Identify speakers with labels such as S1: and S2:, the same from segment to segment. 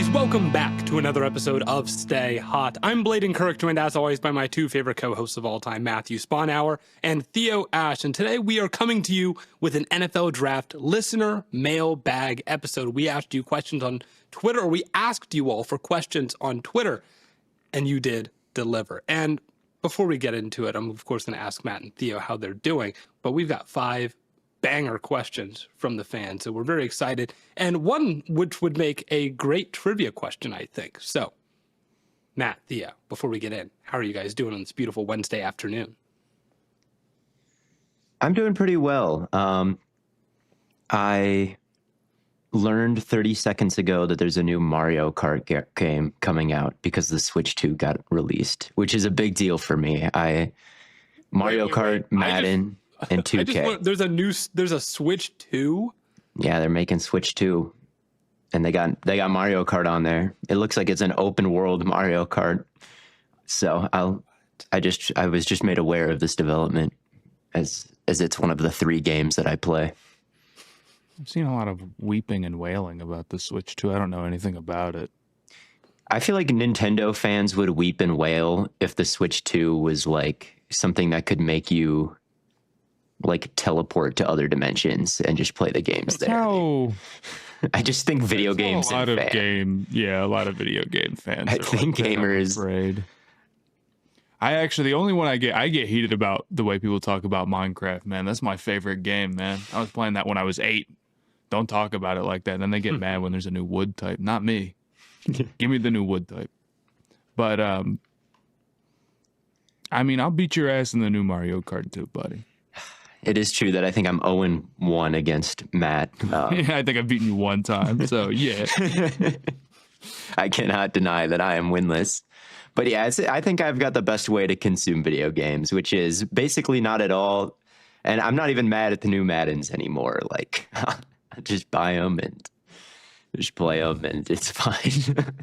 S1: guys, welcome back to another episode of Stay Hot. I'm Blaiden Kirk, joined as always by my two favorite co-hosts of all time, Matthew Sponhour and Theo Ash. And today we are coming to you with an NFL Draft listener mailbag episode. We asked you questions on Twitter, or we asked you all for questions on Twitter, and you did deliver. And before we get into it, I'm of course going to ask Matt and Theo how they're doing, but we've got 5 banger questions from the fans, so we're very excited, and one which would make a great trivia question, I think. So, Matt, Theo, before we get in, how are you guys doing on this beautiful Wednesday afternoon?
S2: I'm doing pretty well. I learned 30 seconds ago that there's a new Mario Kart game coming out because the Switch 2 got released, which is a big deal for me. Mario Kart, Madden, and 2K.
S1: There's a Switch 2?
S2: Yeah, they're making Switch 2. And they got Mario Kart on there. It looks like it's an open world Mario Kart. So I was just made aware of this development as it's one of the 3 games that I play.
S3: I've seen a lot of weeping and wailing about the Switch 2. I don't know anything about it.
S2: I feel like Nintendo fans would weep and wail if the Switch 2 was like something that could make you like teleport to other dimensions and just play the games there. I just think video games.
S3: A lot of video game fans.
S2: I think gamers.
S3: Afraid. The only one I get heated about the way people talk about Minecraft, man. That's my favorite game, man. I was playing that when I was 8. Don't talk about it like that. And then they get mad when there's a new wood type. Not me. Give me the new wood type. But I'll beat your ass in the new Mario Kart too, buddy.
S2: It is true that I think I'm 0-1 against Matt.
S3: Yeah, I think I've beaten you one time. So yeah.
S2: I cannot deny that I am winless. But yeah, I think I've got the best way to consume video games, which is basically not at all. And I'm not even mad at the new Maddens anymore. Like, I just buy them and just play them, and it's fine.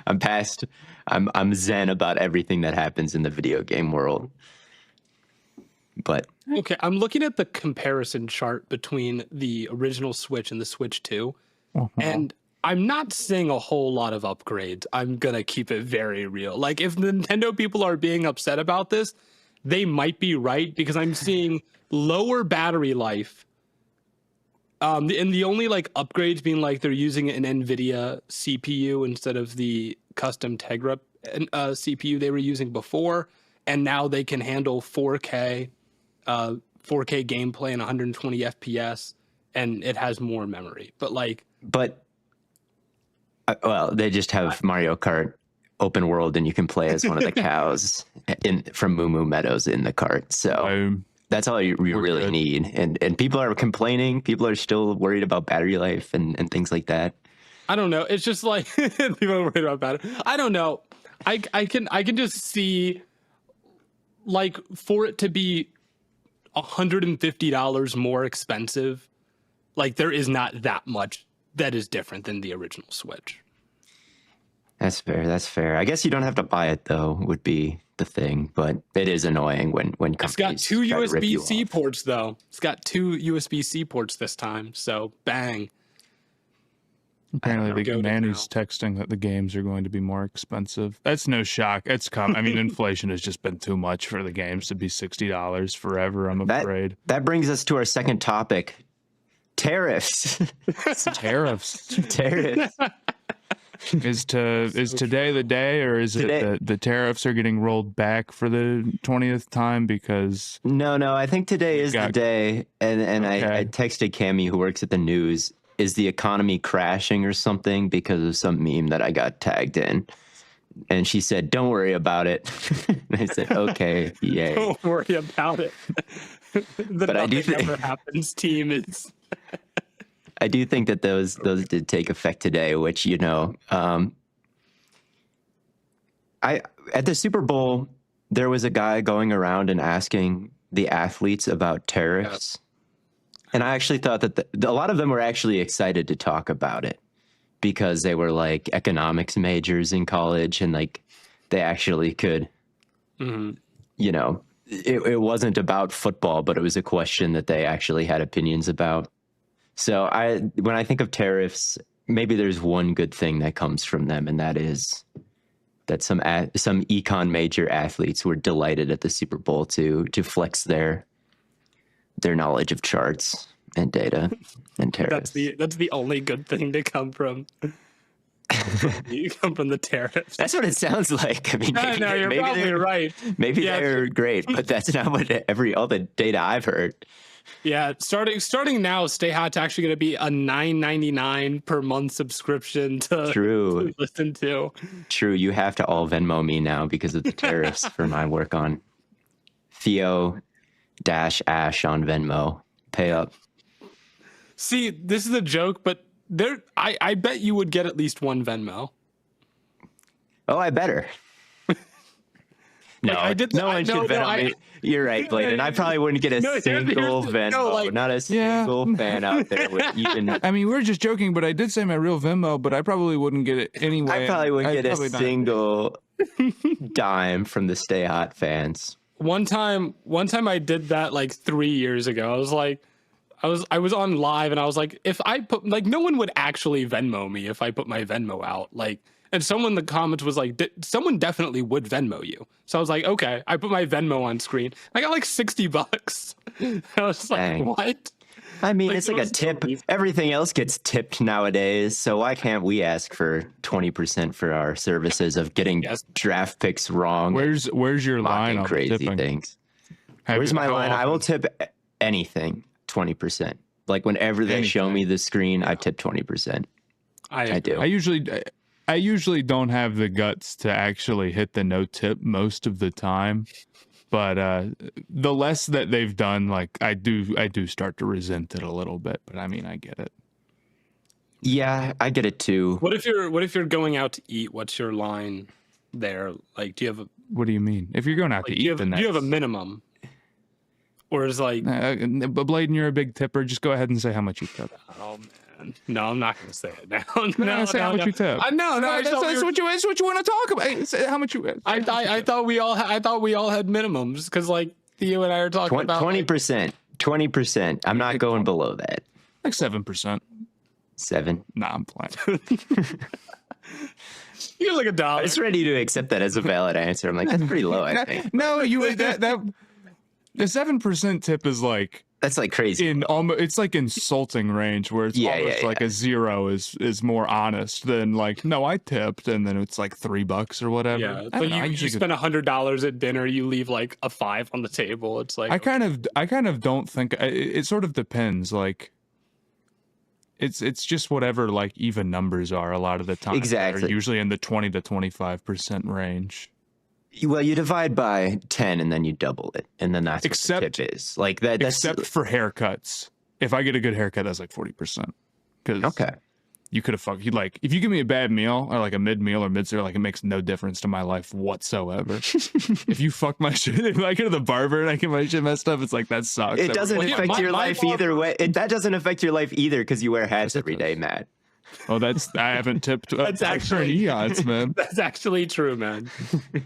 S2: I'm zen about everything that happens in the video game world. But
S1: okay, I'm looking at the comparison chart between the original Switch and the Switch 2, and I'm not seeing a whole lot of upgrades. I'm going to keep it very real. Like, if Nintendo people are being upset about this, they might be right, because I'm seeing lower battery life. And the only like upgrades being like they're using an NVIDIA CPU instead of the custom Tegra CPU they were using before. And now they can handle 4K gameplay and 120 FPS, and it has more memory. But
S2: they just have Mario Kart open world, and you can play as one of the cows from Moo Moo Meadows in the cart. So that's all you really need. And people are complaining. People are still worried about battery life and things like that.
S1: I don't know. It's just like people are worried about battery. I don't know. I can just see, like, for it to be $150 more expensive, like, there is not that much that is different than the original Switch.
S2: That's fair. I guess you don't have to buy it, though, would be the thing. But it is annoying when companies
S1: It's got 2 USB-C
S2: off.
S1: ports, though. It's got 2 USB-C ports this time. So, bang.
S3: Apparently, the man is texting that the games are going to be more expensive. That's no shock. It's come. I mean, inflation has just been too much for the games to be $60 forever, I'm afraid.
S2: That brings us to our second topic. Tariffs.
S3: Tariffs. Is today the day, or is it that the tariffs are getting rolled back for the 20th time? Because
S2: no, I think today is the day. And okay. I texted Cammie, who works at the news. Is the economy crashing or something because of some meme that I got tagged in? And she said, "Don't worry about it." And I said, "Okay, yay."
S1: Don't worry about it.
S2: But I do think
S1: never happens. Team is.
S2: I do think that those did take effect today, which, at the Super Bowl, there was a guy going around and asking the athletes about tariffs. Yep. And I actually thought that a lot of them were actually excited to talk about it because they were like economics majors in college, and like they actually could, it wasn't about football, but it was a question that they actually had opinions about. So when I think of tariffs, maybe there's one good thing that comes from them, and that is that some econ major athletes were delighted at the Super Bowl to flex their knowledge of charts and data and tariffs.
S1: That's the only good thing to come from. You come from the tariffs.
S2: That's what it sounds like. I mean,
S1: No, you're probably right.
S2: Maybe they're great, but that's not what all the data I've heard.
S1: Yeah, starting now, Stay Hot's actually going to be a $9.99 per month subscription to listen to.
S2: True, you have to all Venmo me now because of the tariffs for my work on Theo Ash on Venmo. Pay up.
S1: See, this is a joke, but I bet you would get at least one Venmo.
S2: Oh, I better. No, no one should Venmo me. You're right, Blaiden. I probably wouldn't get a single Venmo. Not a single fan out there would even.
S3: I mean, we're just joking, but I did say my real Venmo, but I probably wouldn't get it anyway.
S2: I probably wouldn't get a single dime from the Stay Hot fans.
S1: One time I did that like 3 years ago. I was on live and I was like, if I put no one would actually Venmo me if I put my Venmo out. And someone in the comments was like, someone definitely would Venmo you. So I was like, okay, I put my Venmo on screen. I got like $60. I was like, dang. What?
S2: I mean, it's like a tip. Everything else gets tipped nowadays. So why can't we ask for 20% for our services of getting draft picks wrong?
S3: Where's your line on
S2: crazy
S3: tipping?
S2: Things? Where's my line? I will tip anything 20%. Like whenever they show me the screen, I tip 20%. I do.
S3: I usually don't have the guts to actually hit the no tip most of the time, but the less that they've done, like I do start to resent it a little bit. But I mean, I get it.
S2: Yeah, I get it too.
S1: What if you're going out to eat? What's your line there? Like, do you have a?
S3: What do you mean? If you're going out to eat,
S1: do you have a minimum? Or is like,
S3: but Blaiden, you're a big tipper. Just go ahead and say how much you tip.
S1: Oh man. No, I'm not going to say it now.
S3: Say how much you tip.
S1: No,
S3: that's what you want to talk about. Say how much you.
S1: I thought we all had minimums because like Theo and I are talking about
S2: 20%. 20%. I'm not going below that.
S3: Like 7%.
S2: 7.
S3: Nah, I'm playing.
S1: You're like $1.
S2: I was ready to accept that as a valid answer. I'm like, that's pretty low, I think.
S3: No, the 7% tip is like.
S2: That's like crazy.
S3: It's like insulting range where it's almost like a 0 is more honest than like, no, I tipped, and then it's like $3 or whatever.
S1: Yeah, but you spend $100 at dinner, you leave like a 5 on the table. It's like
S3: I kind of don't think it sort of depends. Like it's just whatever like even numbers are a lot of the time.
S2: Exactly.
S3: They're usually in the 20 to 25% range.
S2: Well, you divide by 10 and then you double it, and then that's what the tip is. Like that.
S3: Except for haircuts. If I get a good haircut, that's like 40%. Because you could have fucked. Like if you give me a bad meal or like a mid meal or mid cereal, like it makes no difference to my life whatsoever. If you fuck my shit, if I go to the barber and I get my shit messed up, it's like that sucks.
S2: It doesn't affect your life either way. That doesn't affect your life either because you wear hats every day, Matt.
S3: Oh, I haven't tipped. That's actually Jihaad, man.
S1: That's actually true, man.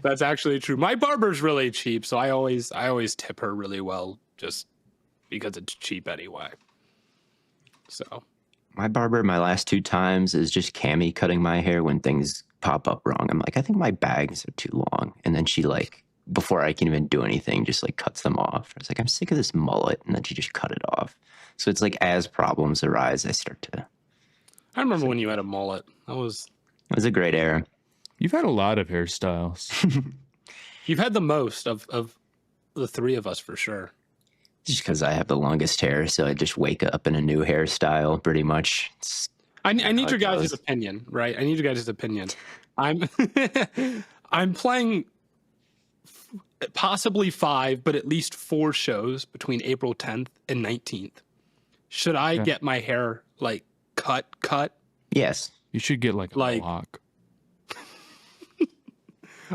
S1: That's actually true. My barber's really cheap, so I always tip her really well, just because it's cheap anyway. So,
S2: my barber, my last 2 times is just Cammy cutting my hair when things pop up wrong. I'm like, I think my bangs are too long, and then she like, before I can even do anything, just like cuts them off. I was like, I'm sick of this mullet, and then she just cut it off. So it's like as problems arise, I start to.
S1: I remember when you had a mullet. It was
S2: a great era.
S3: You've had a lot of hairstyles.
S1: You've had the most of the 3 of us for sure.
S2: Just because I have the longest hair, so I just wake up in a new hairstyle pretty much.
S1: I need your guys' opinion, right? I need your guys' opinion. I'm playing possibly 5, but at least 4 shows between April 10th and 19th. Should I get my hair like cut?
S2: Yes.
S3: You should get like a mohawk.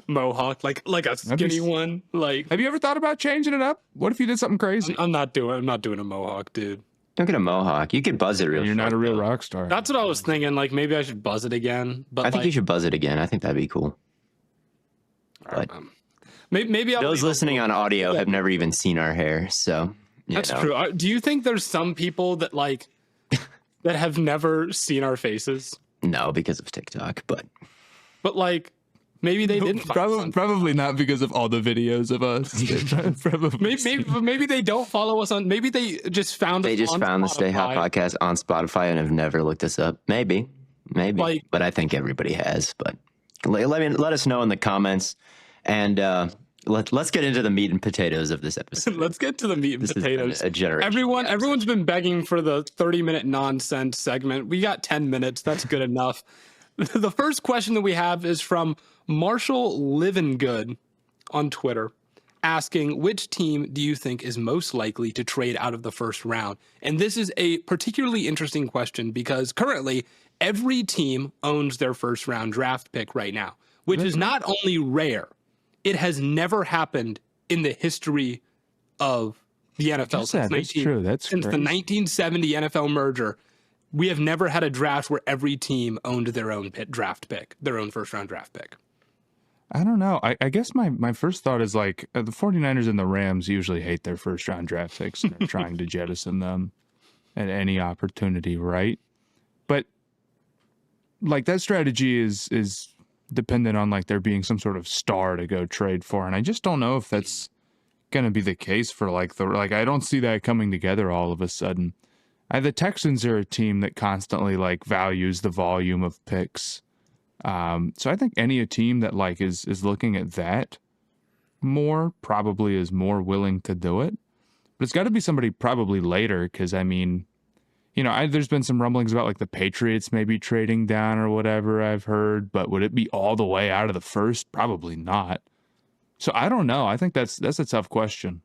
S1: Mohawk, like a skinny one. Like,
S3: have you ever thought about changing it up? What if you did something crazy?
S1: I'm not doing a mohawk, dude.
S2: Don't get a mohawk. You could buzz it real.
S3: You're not a real rock star.
S1: That's what I was thinking. Like maybe I should buzz it again. But
S2: I think you should buzz it again. I think that'd be cool. But
S1: maybe
S2: those listening on audio have never even seen our hair, so
S1: that's true. Do you think there's some people that like that have never seen our faces?
S2: No, because of TikTok, but
S1: Like, maybe they didn't.
S3: Probably not because of all the videos of us. Probably
S1: Maybe they don't follow us on. Maybe they just found.
S2: they just found the Stay Hot podcast on Spotify and have never looked us up. Maybe,
S1: Like,
S2: but I think everybody has. But let us know in the comments, and let's get into the meat and potatoes of this episode.
S1: let's get to the meat and potatoes.
S2: A generation.
S1: Everyone's been begging for the 30-minute nonsense segment. We got 10 minutes. That's good enough. The first question that we have is from Marshall Living Good on Twitter, asking, which team do you think is most likely to trade out of the first round? And this is a particularly interesting question because currently every team owns their first round draft pick right now, which is not only rare, it has never happened in the history of the NFL since the 1970 NFL merger. We have never had a draft where every team owned their own draft pick, their own first round draft pick.
S3: I don't know. I guess my first thought is like the 49ers and the Rams usually hate their first round draft picks and are trying to jettison them at any opportunity, right? But like that strategy is dependent on like there being some sort of star to go trade for. And I just don't know if that's going to be the case for I don't see that coming together all of a sudden. The Texans are a team that constantly like values the volume of picks. So I think a team that like is looking at that more probably is more willing to do it. But it's got to be somebody probably later because I mean, there's been some rumblings about like the Patriots maybe trading down or whatever I've heard, but would it be all the way out of the first? Probably not. So I don't know. I think that's a tough question.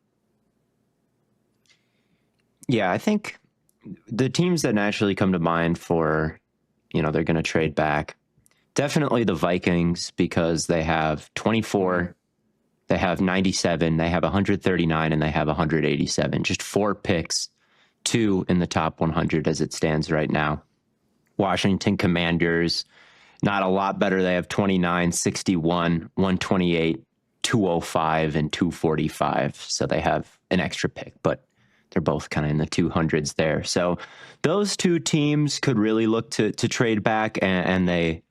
S2: Yeah, I think the teams that naturally come to mind for, they're going to trade back, definitely the Vikings because they have 24, they have 97, they have 139, and they have 187. Just 4 picks, 2 in the top 100 as it stands right now. Washington Commanders, not a lot better. They have 29, 61, 128, 205, and 245. So they have an extra pick, but they're both kind of in the 200s there. So those two teams could really look to trade back, and they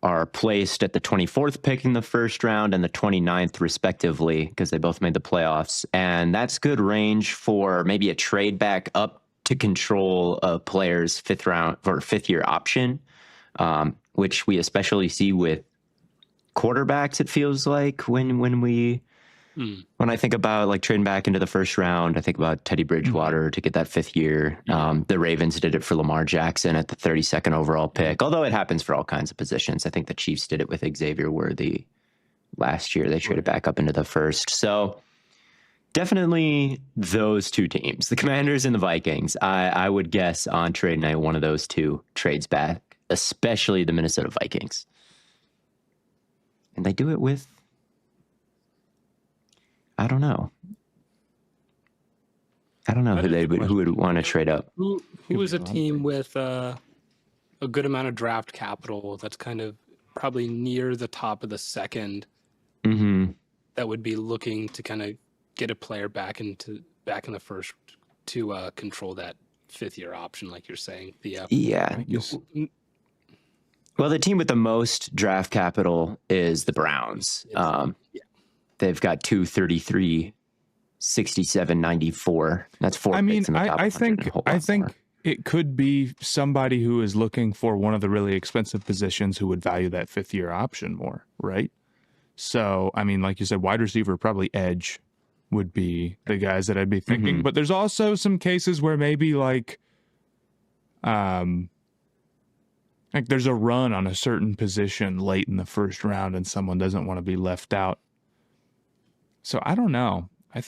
S2: are placed at the 24th pick in the first round and the 29th respectively because they both made the playoffs. And that's good range for maybe a trade back up to control a player's fifth year option, which we especially see with quarterbacks, it feels like when I think about like trading back into the first round, I think about Teddy Bridgewater to get that 5th year. The Ravens did it for Lamar Jackson at the 32nd overall pick, although it happens for all kinds of positions. I think the Chiefs did it with Xavier Worthy last year. They traded back up into the first. So definitely those two teams, the Commanders and the Vikings. I would guess on trade night, one of those two trades back, especially the Minnesota Vikings. And they do it with, I don't know who would want to trade up.
S1: Who is a team with a good amount of draft capital that's kind of probably near the top of the second that would be looking to kind of get a player back in the first to control that 5th year option, like you're saying.
S2: Well, the team with the most draft capital is the Browns. They've got 233, 67, 94. That's 4 picks in the top 100.
S3: I think it could be somebody who is looking for one of the really expensive positions who would value that 5th year option more, right? So, I mean, like you said, wide receiver, probably edge would be the guys that I'd be thinking. But there's also some cases where maybe like there's a run on a certain position late in the first round and someone doesn't want to be left out. So I don't know. I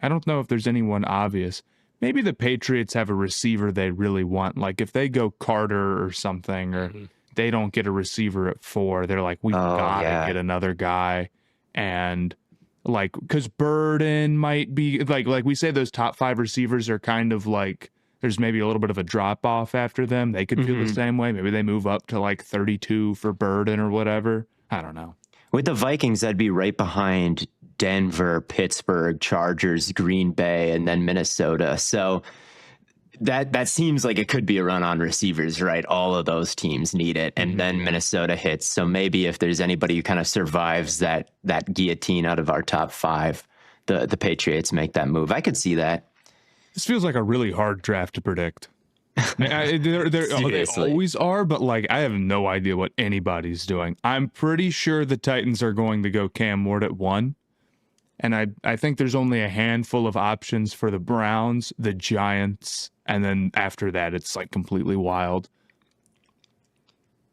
S3: don't know if there's anyone obvious. Maybe the Patriots have a receiver they really want. Like if they go Carter or something, or they don't get a receiver at 4, they're like, we gotta get another guy. And like, because Burden might be like we say, those top 5 receivers are kind of like, there's maybe a little bit of a drop off after them. They could feel the same way. Maybe they move up to like 32 for Burden or whatever. I don't know.
S2: With the Vikings, that'd be right behind Denver, Pittsburgh, Chargers, Green Bay, and then Minnesota. So that seems like it could be a run on receivers, right? All of those teams need it, and then Minnesota hits. So maybe if there's anybody who kind of survives that guillotine out of our top 5, the Patriots make that move. I could see that.
S3: This feels like a really hard draft to predict. They always are, but like I have no idea what anybody's doing. I'm pretty sure the Titans are going to go Cam Ward at 1. And I think there's only a handful of options for the Browns, the Giants, and then after that, it's like completely wild.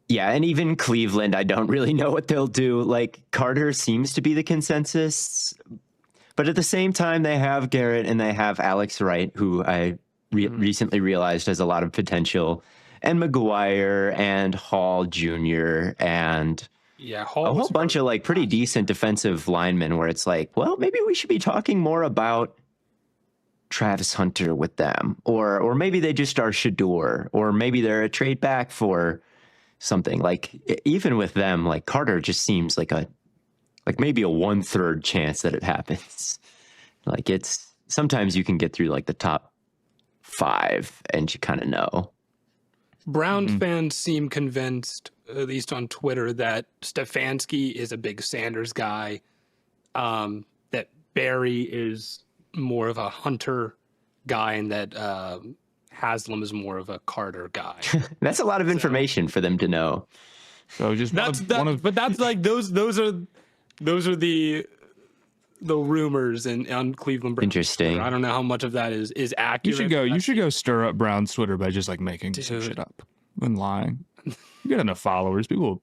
S2: Yeah, and even Cleveland, I don't really know what they'll do. Like, Carter seems to be the consensus, but at the same time, they have Garrett and they have Alex Wright, who I recently realized has a lot of potential, and McGuire and Hall Jr. and...
S1: Yeah,
S2: a whole bunch of like pretty decent defensive linemen where it's like, well, maybe we should be talking more about Travis Hunter with them, or maybe they just are Shador, or maybe they're a trade back for something. Like even with them, like Carter just seems like maybe a 1/3 chance that it happens. Like it's sometimes you can get through like the top 5 and you kind of know.
S1: Brown fans seem convinced, at least on Twitter, that Stefanski is a big Sanders guy, that Barry is more of a Hunter guy, and that Haslam is more of a Carter guy.
S2: That's a lot of information for them to know.
S3: So just
S1: but that's like those are the rumors on Cleveland Browns.
S2: Interesting.
S1: Twitter. I don't know how much of that is accurate.
S3: You should go stir up Brown's Twitter by just like making some shit up and lying. You get enough followers, people.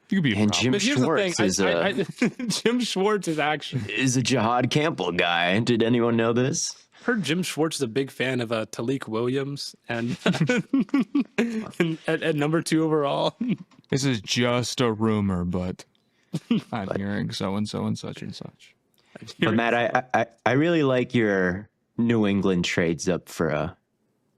S3: You could be.
S2: And Jim Schwartz is
S1: Jim Schwartz is actually
S2: a Jihaad Campbell guy. Did anyone know this?
S1: Heard Jim Schwartz is a big fan of Talik Williams and, at number 2 overall.
S3: This is just a rumor, but I'm hearing so and so and such and such.
S2: But Matt, I really like your New England trades up for a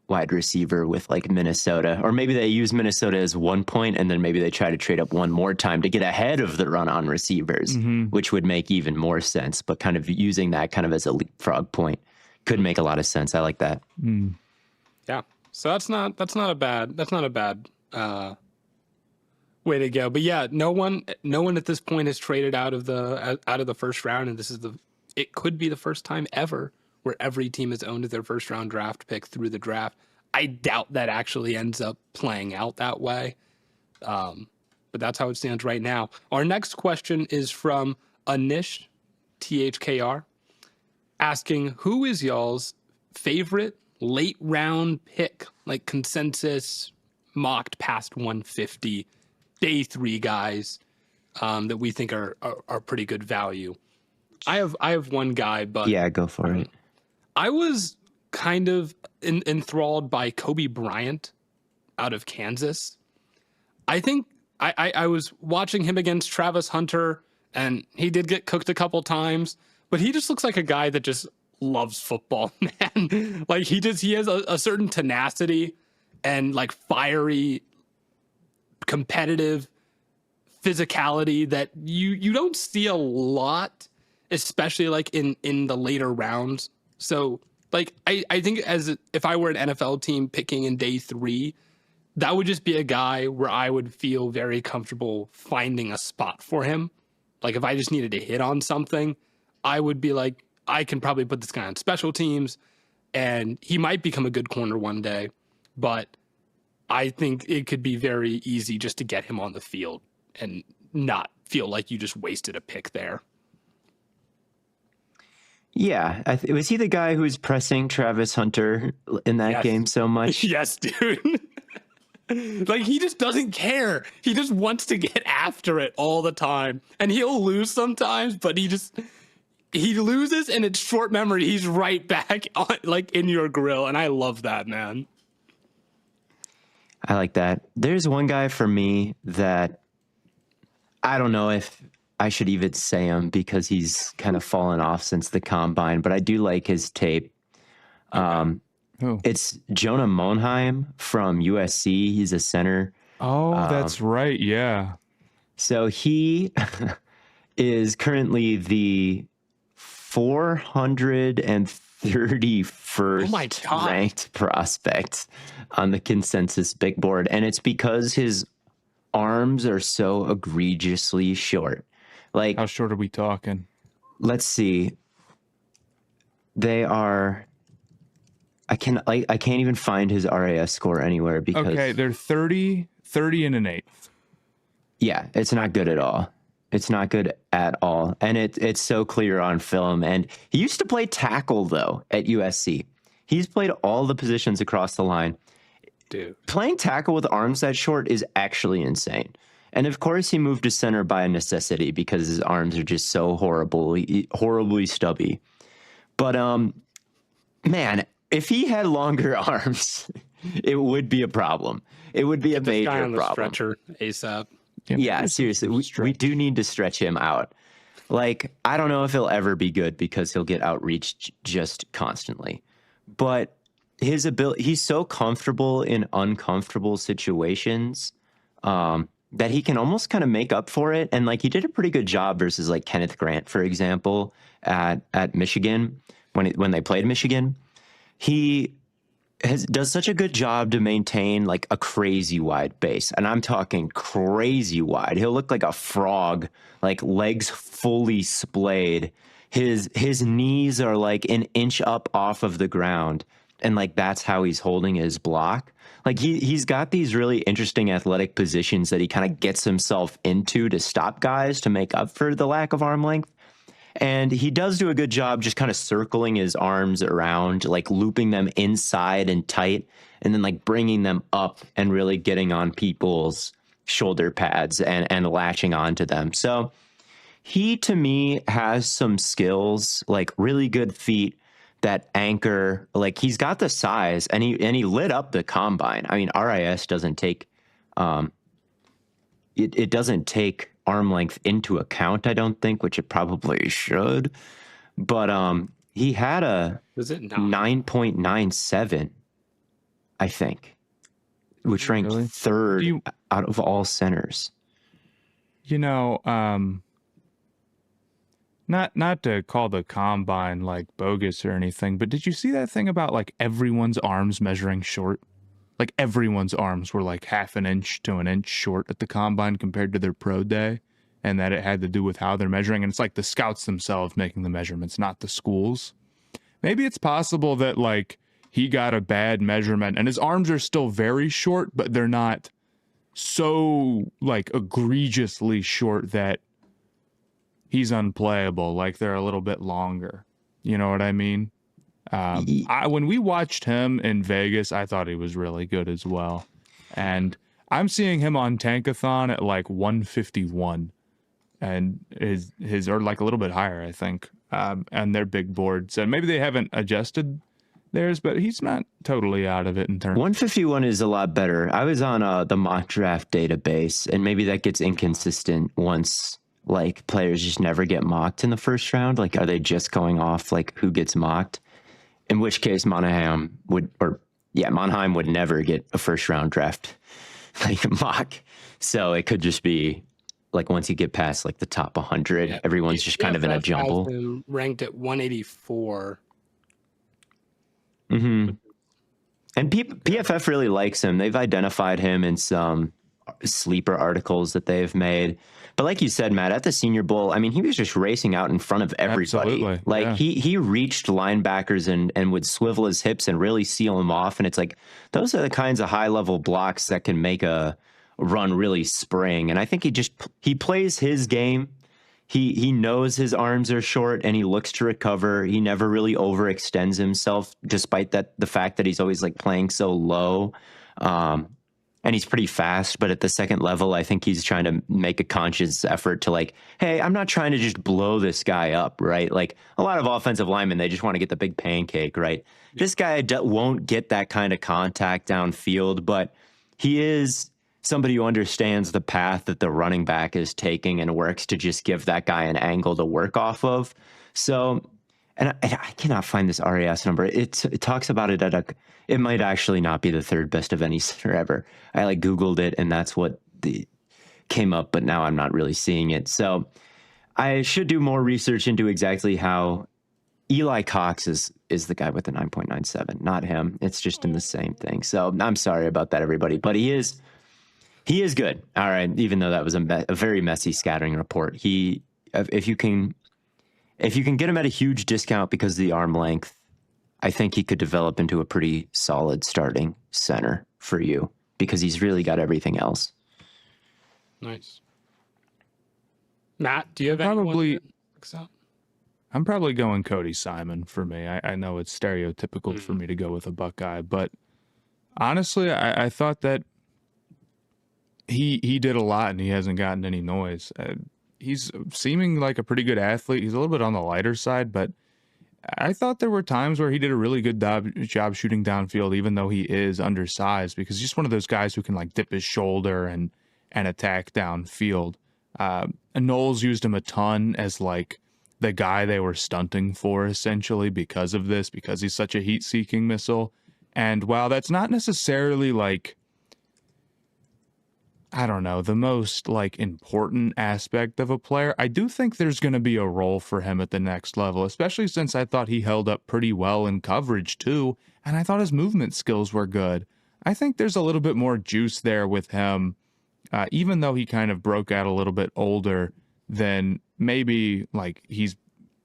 S2: wide receiver with like Minnesota, or maybe they use Minnesota as 1 point and then maybe they try to trade up one more time to get ahead of the run on receivers, which would make even more sense. But kind of using that kind of as a leapfrog point could make a lot of sense. I like that.
S1: Yeah, so that's not a bad way to go. But yeah, no one at this point has traded out of the first round, and it could be the first time ever where every team has owned their first round draft pick through the draft. I doubt that actually ends up playing out that way. But that's how it stands right now. Our next question is from Anish, THKR, asking, who is y'all's favorite late round pick, like consensus mocked past 150, day 3 guys that we think are pretty good value? I have one guy, but
S2: yeah, go for it.
S1: I was kind of enthralled by Kobe Bryant out of Kansas. I think I was watching him against Travis Hunter, and he did get cooked a couple times, but he just looks like a guy that just loves football, man. Like he has a certain tenacity and like fiery, competitive physicality that you don't see a lot, especially like in the later rounds. So like I think if I were an NFL team picking in day 3, that would just be a guy where I would feel very comfortable finding a spot for him. Like if I just needed to hit on something, I would be like, I can probably put this guy on special teams and he might become a good corner one day, but I think it could be very easy just to get him on the field and not feel like you just wasted a pick there.
S2: Yeah. Was he the guy who was pressing Travis Hunter in that game so much?
S1: Yes, dude. Like, he just doesn't care. He just wants to get after it all the time. And he'll lose sometimes, but he loses and it's short memory. He's right back on, like, in your grill. And I love that, man.
S2: I like that. There's one guy for me that I don't know if I should even say him because he's kind of fallen off since the combine, but I do like his tape. It's Jonah Monheim from USC. He's a center.
S3: Oh, that's right. Yeah.
S2: So he is currently the 430th 31st
S1: Oh my God.
S2: ranked prospect on the consensus big board. And it's because his arms are so egregiously short. Like,
S3: How short are we talking?
S2: let's see. They are. I can't even find his RAS score anywhere because
S3: Okay, they're 30 and an eighth.
S2: yeah, it's not good at all. It's not good at all. And it's so clear on film. And he used to play tackle though at USC. He's played all the positions across the line.
S1: Dude.
S2: Playing tackle with arms that short is actually insane. And of course, he moved to center by necessity because his arms are just so horribly stubby. But man, if he had longer arms, it would be a problem. It would be a
S1: This guy
S2: major
S1: on the
S2: problem.
S1: stretcher ASAP.
S2: Yeah, seriously, we do need to stretch him out. Like, I don't know if he'll ever be good because he'll get outreached just constantly. But his ability, he's so comfortable in uncomfortable situations that he can almost kind of make up for it. And like, he did a pretty good job versus like Kenneth Grant, for example, at Michigan when they played Michigan. He does such a good job to maintain like a crazy wide base. And I'm talking crazy wide. He'll look like a frog, like legs fully splayed. His knees are like an inch up off of the ground. And like, that's how he's holding his block. Like he's got these really interesting athletic positions that he kind of gets himself into to stop guys to make up for the lack of arm length. And he does do a good job just kind of circling his arms around, like looping them inside and tight, and then like bringing them up and really getting on people's shoulder pads and latching onto them. So he, to me, has some skills, like really good feet that anchor. Like he's got the size, and he lit up the combine. I mean, RIS doesn't take it doesn't take arm length into account, I don't think, which it probably should. But he had a 9.97, I think, which ranked
S3: Really?
S2: third out of all centers.
S3: You know, not to call the combine like bogus or anything, but did you see that thing about like everyone's arms measuring short? Like everyone's arms were like half an inch to an inch short at the combine compared to their pro day, and that it had to do with how they're measuring. And it's like the scouts themselves making the measurements, not the schools. Maybe it's possible that like he got a bad measurement and his arms are still very short, but they're not so like egregiously short that he's unplayable. Like they're a little bit longer. You know what I mean? When we watched him in Vegas, I thought he was really good as well. And I'm seeing him on Tankathon at like 151, and his or like a little bit higher, I think. And they're big boards, and maybe they haven't adjusted theirs, but he's not totally out of it in terms.
S2: 151 is a lot better. I was on the mock draft database, and maybe that gets inconsistent once like players just never get mocked in the first round. Like, are they just going off like who gets mocked? In which case, Mannheim would never get a first round draft like mock. So it could just be like once you get past like the top 100, everyone's just kind of in a jumble.
S1: Has him ranked at 184.
S2: Mm-hmm. And PFF really likes him. They've identified him in some sleeper articles that they've made. But like you said, Matt, at the Senior Bowl, I mean, he was just racing out in front of everybody.
S3: Absolutely.
S2: Like
S3: Yeah.
S2: he reached linebackers and would swivel his hips and really seal them off. And it's like, those are the kinds of high level blocks that can make a run really spring. And I think he plays his game. He knows his arms are short and he looks to recover. He never really overextends himself, despite the fact that he's always like playing so low. And he's pretty fast, but at the second level, I think he's trying to make a conscious effort to like, hey, I'm not trying to just blow this guy up, right? Like a lot of offensive linemen, they just want to get the big pancake, right? Yeah. This guy won't get that kind of contact downfield, but he is somebody who understands the path that the running back is taking and works to just give that guy an angle to work off of. So, and I cannot find this RAS number. It talks about it it might actually not be the third best of any center ever. I like Googled it and that's what came up, but now I'm not really seeing it. So I should do more research into exactly how Eli Cox is the guy with the 9.97, not him. It's just in the same thing. So I'm sorry about that, everybody. But he is good. All right, even though that was a very messy scattering report. If you can get him at a huge discount because of the arm length, I think he could develop into a pretty solid starting center for you because he's really got everything else.
S1: Nice. Matt, do you have
S3: I'm probably going Cody Simon for me. I know it's stereotypical for me to go with a Buckeye, but honestly, I thought that he did a lot and he hasn't gotten any noise. He's seeming like a pretty good athlete. He's a little bit on the lighter side, but I thought there were times where he did a really good job shooting downfield, even though he is undersized, because he's just one of those guys who can like dip his shoulder and attack downfield. And Knowles used him a ton as like the guy they were stunting for, essentially, because of this, because he's such a heat-seeking missile. And while that's not necessarily like, I don't know, the most like important aspect of a player, I do think there's going to be a role for him at the next level, especially since I thought he held up pretty well in coverage too, and I thought his movement skills were good. I think there's a little bit more juice there with him, even though he kind of broke out a little bit older than maybe like he's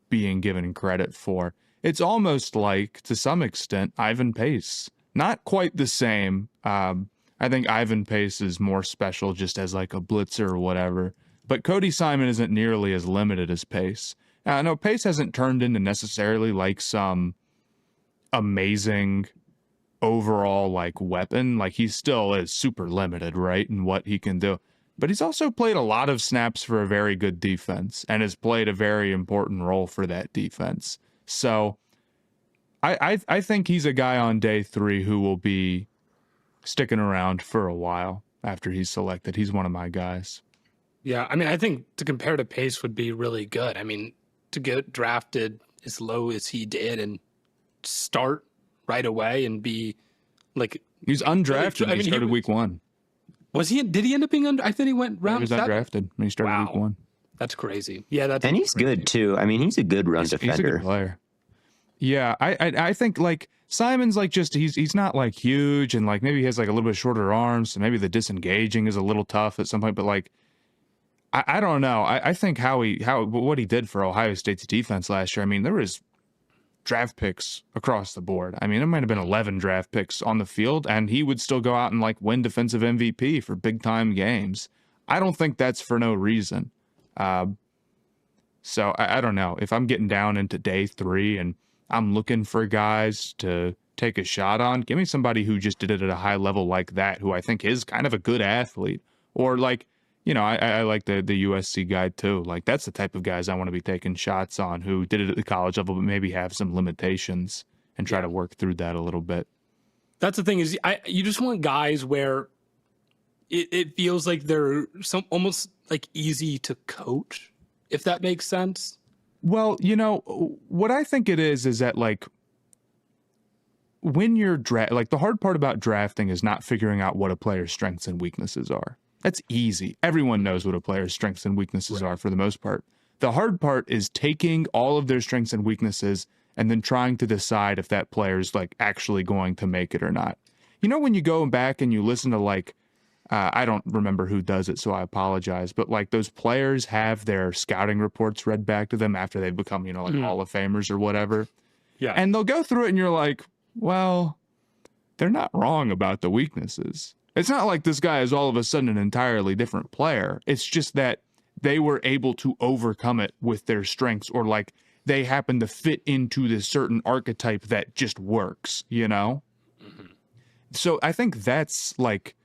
S3: being given credit for. It's almost like, to some extent, Ivan Pace. Not quite the same. I think Ivan Pace is more special just as like a blitzer or whatever. But Cody Simon isn't nearly as limited as Pace. Now, I know Pace hasn't turned into necessarily like some amazing overall like weapon. Like he still is super limited, right, in what he can do. But he's also played a lot of snaps for a very good defense and has played a very important role for that defense. So I think he's a guy on day 3 who will be sticking around for a while after he's selected. He's one of my guys.
S1: Yeah, I mean, I think to compare to Pace would be really good. I mean, to get drafted as low as he did and start right away and be like...
S3: He's undrafted. He started week 1.
S1: Was he? Did he end up being under? I think he went round.
S3: He was undrafted when he started week 1.
S1: That's crazy. Yeah,
S2: and he's
S1: crazy.
S2: Good too. I mean, he's a good run defender.
S3: He's a good player. Yeah, I think like Simon's like just he's not like huge and like maybe he has like a little bit shorter arms, so maybe the disengaging is a little tough at some point. But like I don't know. I think what he did for Ohio State's defense last year. I mean, there was draft picks across the board. I mean, it might have been 11 draft picks on the field, and he would still go out and like win defensive MVP for big time games. I don't think that's for no reason. So I don't know. If I'm getting down into day 3 and I'm looking for guys to take a shot on, give me somebody who just did it at a high level like that, who I think is kind of a good athlete. Or like, you know, I like the USC guy too. Like that's the type of guys I want to be taking shots on, who did it at the college level, but maybe have some limitations and try to work through that a little bit.
S1: That's the thing is you just want guys where it feels like they're almost like easy to coach, if that makes sense.
S3: Well, you know, what I think it is that like when you're like the hard part about drafting is not figuring out what a player's strengths and weaknesses are. That's easy. Everyone knows what a player's strengths and weaknesses are for the most part. The hard part is taking all of their strengths and weaknesses and then trying to decide if that player's like actually going to make it or not. You know, when you go back and you listen to like, I don't remember who does it, so I apologize, but like those players have their scouting reports read back to them after they've become, you know, like Hall of Famers or whatever. Yeah. And they'll go through it and you're like, well, they're not wrong about the weaknesses. It's not like this guy is all of a sudden an entirely different player. It's just that they were able to overcome it with their strengths, or like they happen to fit into this certain archetype that just works, you know? Mm-hmm. So I think that's like,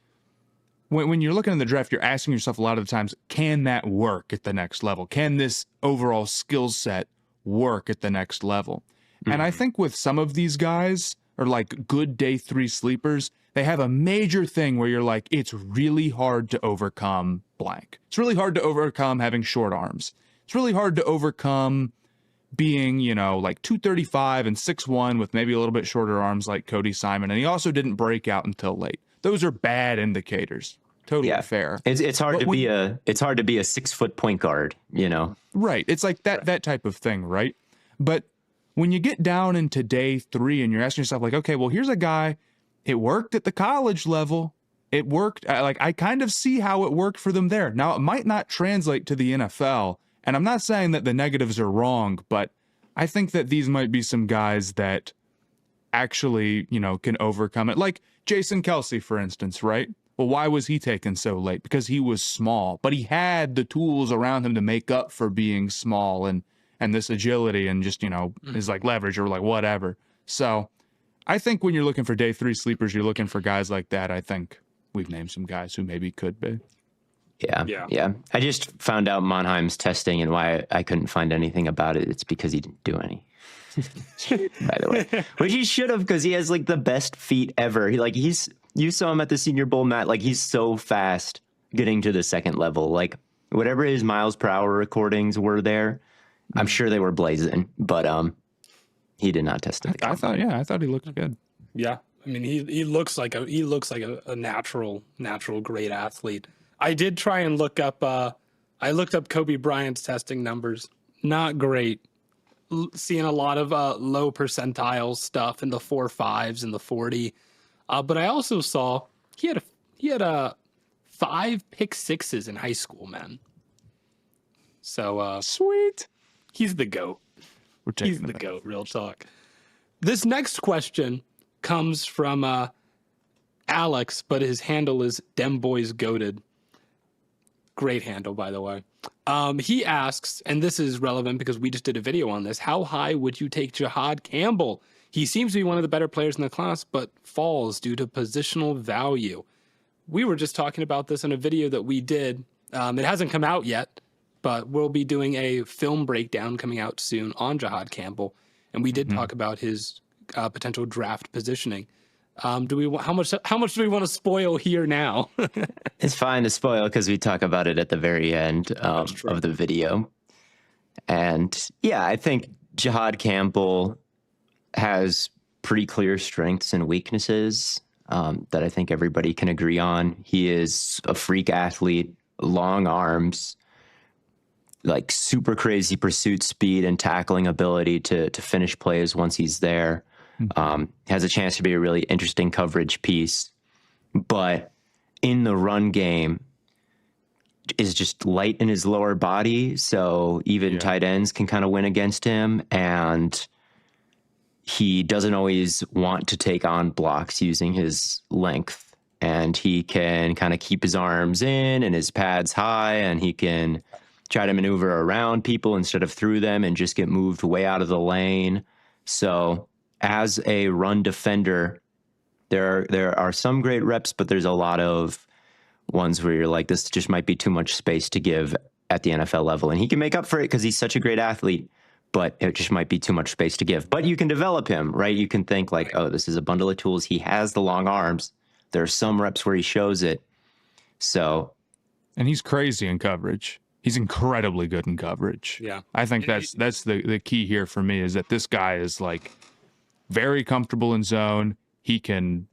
S3: when you're looking at the draft, you're asking yourself a lot of the times, can that work at the next level? Can this overall skill set work at the next level? Mm-hmm. And I think with some of these guys, or like good day 3 sleepers, they have a major thing where you're like, it's really hard to overcome blank. It's really hard to overcome having short arms. It's really hard to overcome being, you know, like 235 and 6'1" with maybe a little bit shorter arms like Cody Simon. And he also didn't break out until late. Those are bad indicators. Totally fair.
S2: It's hard to be a 6 foot point guard, you know?
S3: Right. It's like that type of thing, right? But when you get down into day 3 and you're asking yourself like, okay, well, here's a guy, it worked at the college level. It worked. I kind of see how it worked for them there. Now, it might not translate to the NFL, and I'm not saying that the negatives are wrong, but I think that these might be some guys that actually, can overcome it. Like Jason Kelsey, for instance, right? Well, why was he taken so late? Because he was small, but he had the tools around him to make up for being small and this agility and just, his like leverage or like whatever. So I think when you're looking for day 3 sleepers, you're looking for guys like that. I think we've named some guys who maybe could be.
S2: Yeah. I just found out Monheim's testing and why I couldn't find anything about it. It's because he didn't do any. By the way, which he should have, because he has like the best feet ever. You saw him at the Senior Bowl, Matt. Like, he's so fast getting to the second level. Like, whatever his miles per hour recordings were there, I'm sure they were blazing. But he did not test it.
S3: I thought he looked good.
S1: Yeah, I mean, he looks like a natural great athlete. I did try and look up. I looked up Kobe Bryant's testing numbers. Not great. Seeing a lot of low percentile stuff in the 4.5s and the 40. But I also saw he had 5 pick sixes in high school, man. So
S3: Sweet.
S1: He's the GOAT. He's the GOAT, real talk. This next question comes from Alex, but his handle is DemBoysGoated. Great handle, by the way. He asks, and this is relevant because we just did a video on this, how high would you take Jihaad Campbell? He seems to be one of the better players in the class, but falls due to positional value. We were just talking about this in a video that we did. It hasn't come out yet, but we'll be doing a film breakdown coming out soon on Jihaad Campbell. And we did talk about his potential draft positioning. How much do we want to spoil here now?
S2: It's fine to spoil because we talk about it at the very end of the video. And yeah, I think Jihaad Campbell has pretty clear strengths and weaknesses that I think everybody can agree on. He is a freak athlete, long arms, like super crazy pursuit speed and tackling ability to finish plays once he's there. Has a chance to be a really interesting coverage piece, but in the run game is just light in his lower body. So even tight ends can kind of win against him. And he doesn't always want to take on blocks using his length, and he can kind of keep his arms in and his pads high, and he can try to maneuver around people instead of through them and just get moved way out of the lane. So as a run defender, there are some great reps, but there's a lot of ones where you're like, this just might be too much space to give at the NFL level. And he can make up for it because he's such a great athlete, but it just might be too much space to give. But you can develop him, right? You can think like, oh, this is a bundle of tools. He has the long arms. There are some reps where he shows it. So,
S3: and he's crazy in coverage. He's incredibly good in coverage.
S1: Yeah.
S3: I think that's the key here for me, is that this guy is like very comfortable in zone. He can,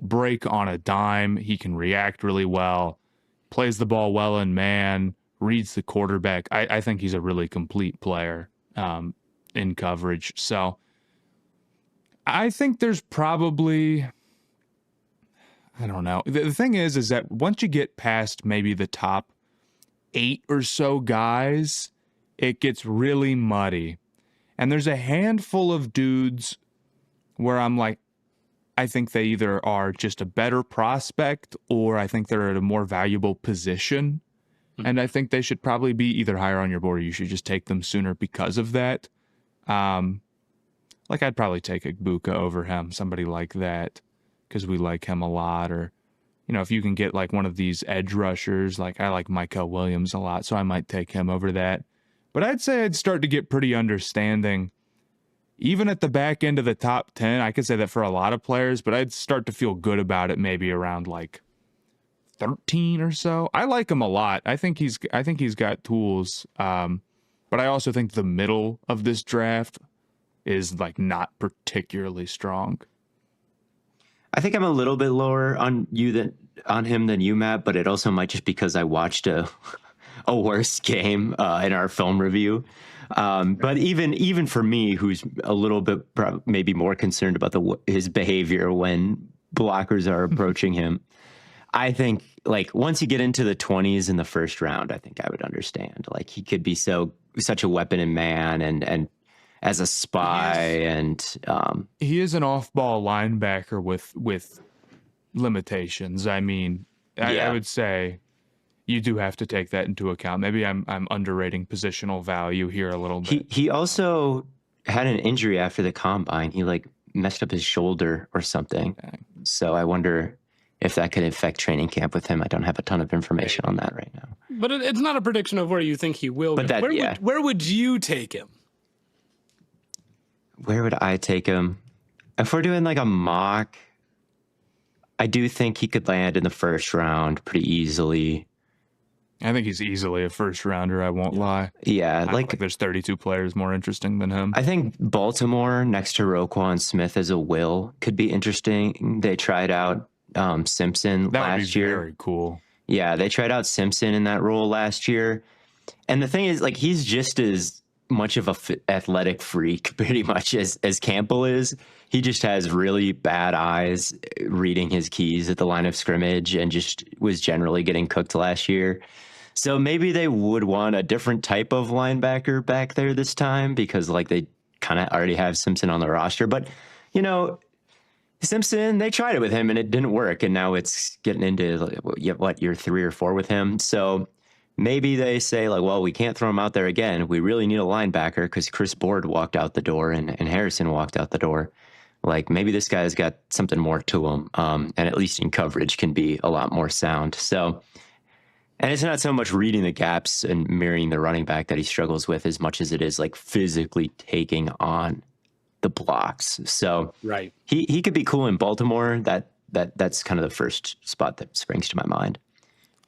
S3: break on a dime. He can react really well, plays the ball well in man, reads the quarterback. I think he's a really complete player in coverage. So I think there's probably, I don't know. The thing is that once you get past maybe the top 8 or so guys, it gets really muddy. And there's a handful of dudes where I'm like, I think they either are just a better prospect or I think they're at a more valuable position. And I think they should probably be either higher on your board or you should just take them sooner because of that. Like I'd probably take Igbokwe over him, somebody like that, because we like him a lot. Or, if you can get like one of these edge rushers, like I like Michael Williams a lot, so I might take him over that. But I'd say I'd start to get pretty understanding. Even at the back end of the top 10, I could say that for a lot of players, but I'd start to feel good about it maybe around like 13 or so. I like him a lot. I think he's got tools. But I also think the middle of this draft is like not particularly strong.
S2: I think I'm a little bit lower on him than you, Matt, but it also might just because I watched a worse game in our film review. But even for me, who's a little bit maybe more concerned about his behavior when blockers are approaching him, I think like once you get into the 20s in the first round, I think I would understand. Like he could be such a weapon in man and as a spy,
S3: he is an off-ball linebacker with limitations. I mean, I would say you do have to take that into account. Maybe I'm underrating positional value here a little bit.
S2: He also had an injury after the combine. He like messed up his shoulder or something. Dang. So I wonder if that could affect training camp with him. I don't have a ton of information on that right now.
S1: But it's not a prediction of where you think he will go. Where would you take him?
S2: Where would I take him? If we're doing like a mock, I do think he could land in the first round pretty easily.
S3: I think he's easily a first rounder. I won't lie.
S2: Yeah.
S3: Like there's 32 players more interesting than him.
S2: I think Baltimore next to Roquan Smith as a will could be interesting. They tried out Simpson last year.
S3: Very cool.
S2: Yeah. They tried out Simpson in that role last year. And the thing is, like, he's just as much of a athletic freak pretty much as Campbell is. He just has really bad eyes reading his keys at the line of scrimmage and just was generally getting cooked last year. So maybe they would want a different type of linebacker back there this time because like they kind of already have Simpson on the roster. But, you know, Simpson, they tried it with him and it didn't work. And now it's getting into year 3 or 4 with him. So maybe they say like, well, we can't throw him out there again. We really need a linebacker because Chris Board walked out the door and Harrison walked out the door. Like maybe this guy's got something more to him, and at least in coverage can be a lot more sound. So, and it's not so much reading the gaps and mirroring the running back that he struggles with as much as it is like physically taking on the blocks. So
S1: right,
S2: he could be cool in Baltimore. That's kind of the first spot that springs to my mind.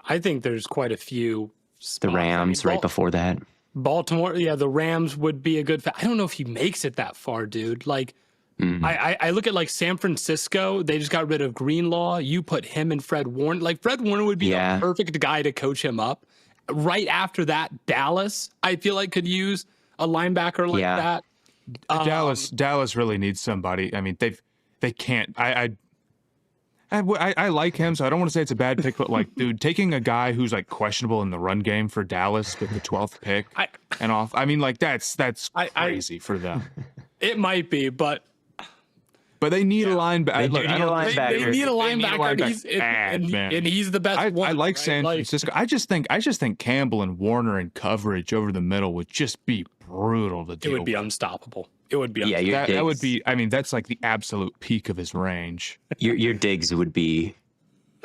S2: I
S1: think there's quite a few spots.
S2: The Rams right before that.
S1: Baltimore, yeah, the Rams would be a good I don't know if he makes it that far, dude. Like, I look at like San Francisco. They just got rid of Greenlaw. You put him and Fred Warner. Like Fred Warner would be the perfect guy to coach him up. Right after that, Dallas, I feel like could use a linebacker like that.
S3: Dallas really needs somebody. I mean, they can't. I like him, so I don't want to say it's a bad pick, but like, dude, taking a guy who's like questionable in the run game for Dallas with the 12th pick and off. I mean, like that's crazy for them.
S1: It might be, but
S3: they need a linebacker.
S1: They need a linebacker, and he's the best one.
S3: I like San Francisco. I just think Campbell and Warner in coverage over the middle would just be brutal to deal with.
S1: It would be unstoppable. It would be
S3: that would be. I mean, that's like the absolute peak of his range.
S2: Your digs would be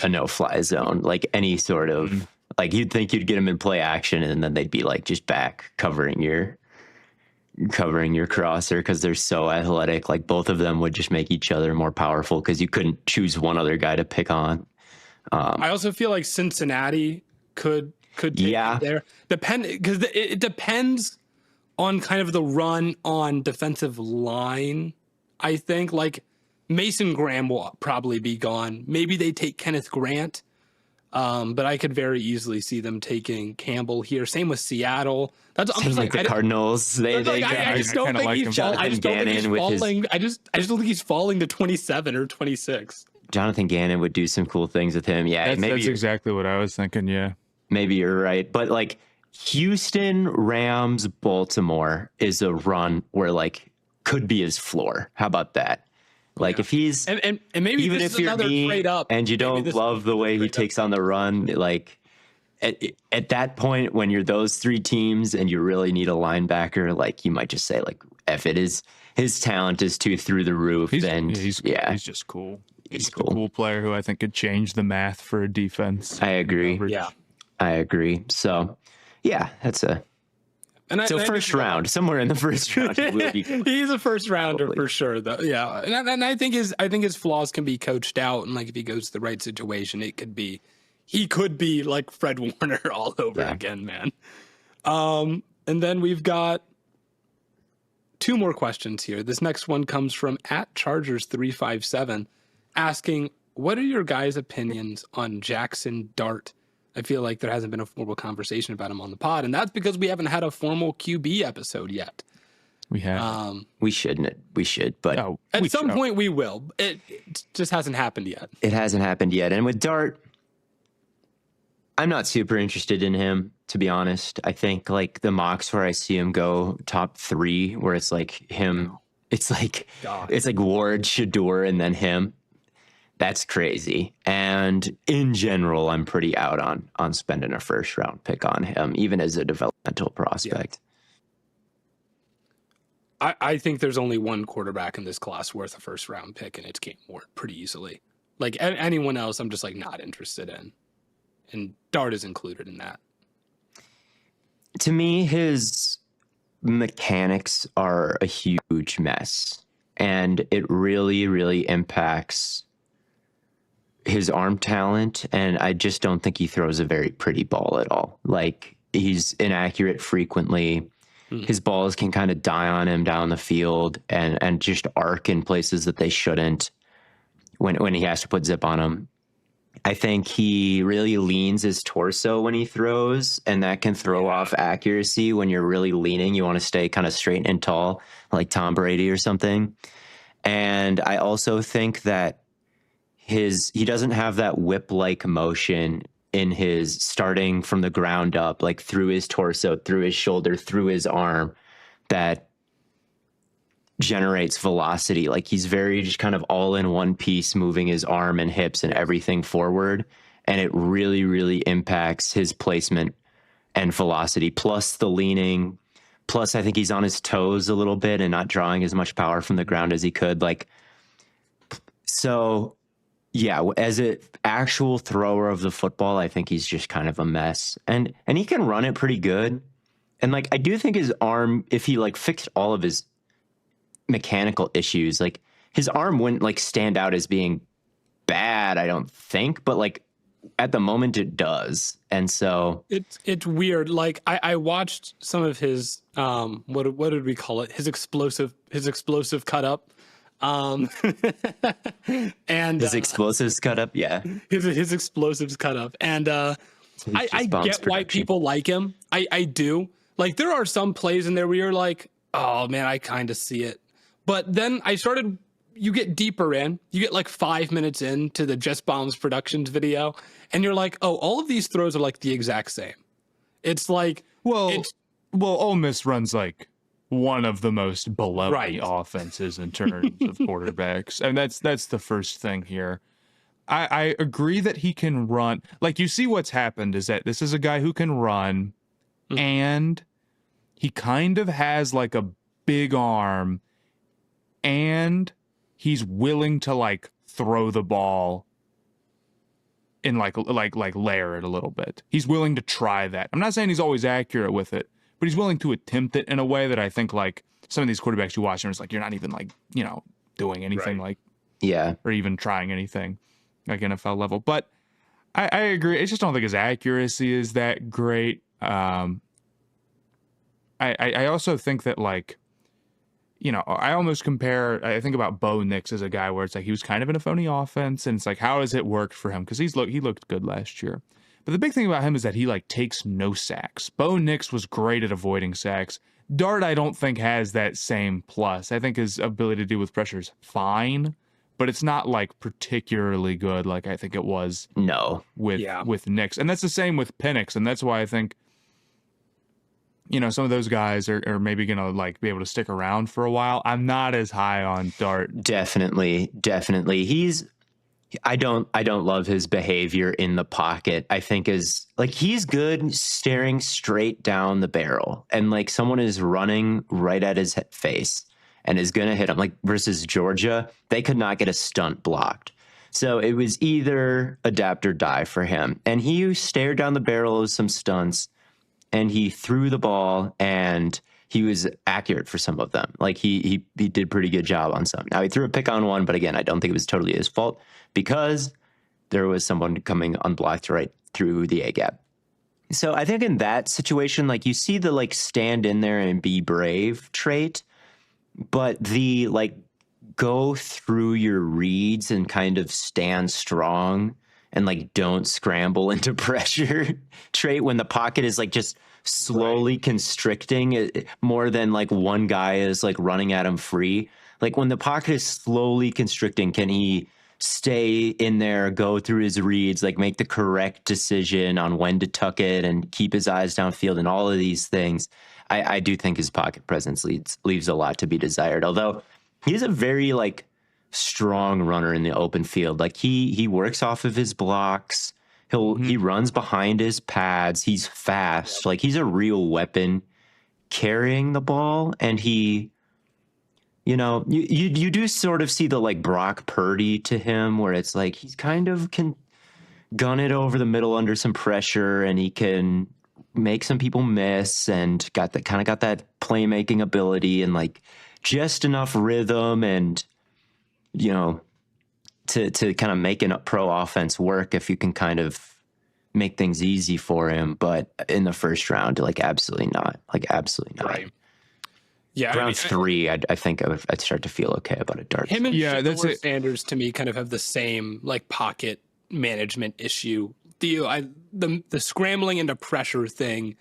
S2: a no-fly zone, like any sort of like you'd think you'd get them in play action, and then they'd be like just back covering your crosser because they're so athletic. Like both of them would just make each other more powerful because you couldn't choose one other guy to pick on.
S1: I also feel like Cincinnati could take it there. Because it depends on kind of the run on defensive line. I think like Mason Graham will probably be gone. Maybe they take Kenneth Grant. But I could very easily see them taking Campbell here. Same with Seattle. That's
S2: seems like the Cardinals. I
S1: just don't think he's falling. I just don't think he's falling to 27 or 26.
S2: Jonathan Gannon would do some cool things with him. Yeah,
S3: that's exactly what I was thinking. Yeah,
S2: maybe you're right. But like Houston, Rams, Baltimore is a run where like could be his floor. How about that? Like if he's
S1: and maybe
S2: even if you're me and you don't love the way he takes on the run, like at that point when you're those 3 teams and you really need a linebacker, like you might just say like if it is his talent is too through the roof, he's
S3: just cool. He's a cool player who I think could change the math for a defense.
S2: I agree. I agree. So that's a. First round, somewhere in the first round, he will be.
S1: He's a first rounder for sure, though. Yeah, and I think his flaws can be coached out, and like if he goes to the right situation, he could be like Fred Warner all over again, man. And then we've got 2 more questions here. This next one comes from @Chargers357, asking, "What are your guys' opinions on Jaxson Dart I feel like there hasn't been a formal conversation about him on the pod, and that's because we haven't had a formal QB episode yet.
S3: We have.
S2: We shouldn't. We should, but
S1: At some point we will. It just hasn't happened yet.
S2: It hasn't happened yet. And with Dart, I'm not super interested in him, to be honest. I think like the mocks where I see him go top 3, where it's like him, it's like Ward, Shador, and then him. That's crazy. And in general, I'm pretty out on spending a first round pick on him, even as a developmental prospect.
S1: Yeah. I think there's only one quarterback in this class worth a first round pick, and it's Cam Ward pretty easily. Like anyone else, I'm just like not interested in. And Dart is included in that.
S2: To me, his mechanics are a huge mess, and it really, really impacts his arm talent. And I just don't think he throws a very pretty ball at all. Like, he's inaccurate frequently. His balls can kind of die on him down the field and just arc in places that they shouldn't when he has to put zip on them. I think he really leans his torso when he throws, and that can throw off accuracy when you're really leaning. You want to stay kind of straight and tall, like Tom Brady or something. And I also think that he doesn't have that whip-like motion in his starting from the ground up, like through his torso, through his shoulder, through his arm, that generates velocity. Like, he's very just kind of all in one piece, moving his arm and hips and everything forward. And it really, really impacts his placement and velocity, plus the leaning. Plus, I think he's on his toes a little bit and not drawing as much power from the ground as he could. Like, so yeah, as an actual thrower of the football, I think he's just kind of a mess. And he can run it pretty good. And like, I do think his arm, if he like fixed all of his mechanical issues, like his arm wouldn't like stand out as being bad, I don't think, but like at the moment it does. And so
S1: it's weird. Like I watched some of his what did we call it? His explosive cut up. And
S2: his explosives cut up, yeah.
S1: His explosives cut up. And I get why people like him. I do. Like, there are some plays in there where you're like, oh man, I kind of see it. But then you get deeper in, you get like 5 minutes into the Just Bombs Productions video, and you're like, oh, all of these throws are like the exact same. It's like,
S3: well, Ole Miss runs like one of the most below offenses in terms of quarterbacks. And that's the first thing here. I agree that he can run. Like, you see what's happened is that this is a guy who can run, and he kind of has like a big arm, and he's willing to like throw the ball and like layer it a little bit. He's willing to try that. I'm not saying he's always accurate with it, but he's willing to attempt it in a way that I think like some of these quarterbacks you watch and it's like, you're not even like, doing anything or even trying anything like NFL level. But I agree. I just don't think his accuracy is that great. I also think that like, I almost I think about Bo Nix as a guy where it's like he was kind of in a phony offense, and it's like, how has it worked for him? Because he looked good last year. But the big thing about him is that he like takes no sacks. Bo Nix was great at avoiding sacks. Dart, I don't think has that same plus. I think his ability to deal with pressure is fine, but it's not like particularly good like I think it was with Nix. And that's the same with Penix, and that's why I think some of those guys are maybe going to like be able to stick around for a while. I'm not as high on Dart.
S2: Definitely. I don't love his behavior in the pocket. I think he's good staring straight down the barrel, and like someone is running right at his face and is going to hit him. Like versus Georgia, they could not get a stunt blocked. So it was either adapt or die for him. And he stared down the barrel of some stunts, and he threw the ball, and he was accurate for some of them. Like he did a pretty good job on some. Now he threw a pick on one, but again, I don't think it was totally his fault because there was someone coming unblocked right through the A gap. So I think in that situation, like you see the like stand in there and be brave trait, but the like go through your reads and kind of stand strong and like don't scramble into pressure trait when the pocket is like just slowly constricting more than like one guy is like running at him free. Like when the pocket is slowly constricting, can he stay in there, go through his reads, like make the correct decision on when to tuck it and keep his eyes downfield and all of these things? I do think his pocket presence leaves a lot to be desired. Although he's a very like strong runner in the open field. Like he works off of his blocks. He runs behind his pads. He's fast. Like he's a real weapon carrying the ball. And he, you know, you do sort of see the like Brock Purdy to him, where it's like he's kind of can gun it over the middle under some pressure, and he can make some people miss, and got that playmaking ability and like just enough rhythm and, you know, to kind of make a pro offense work if you can kind of make things easy for him. But in the first round, like absolutely not. Right.
S1: Yeah,
S2: round 3, I think I'd start to feel okay about a Dart.
S1: Him and Sanders to me kind of have the same like pocket management issue. Theo, the scrambling into pressure thing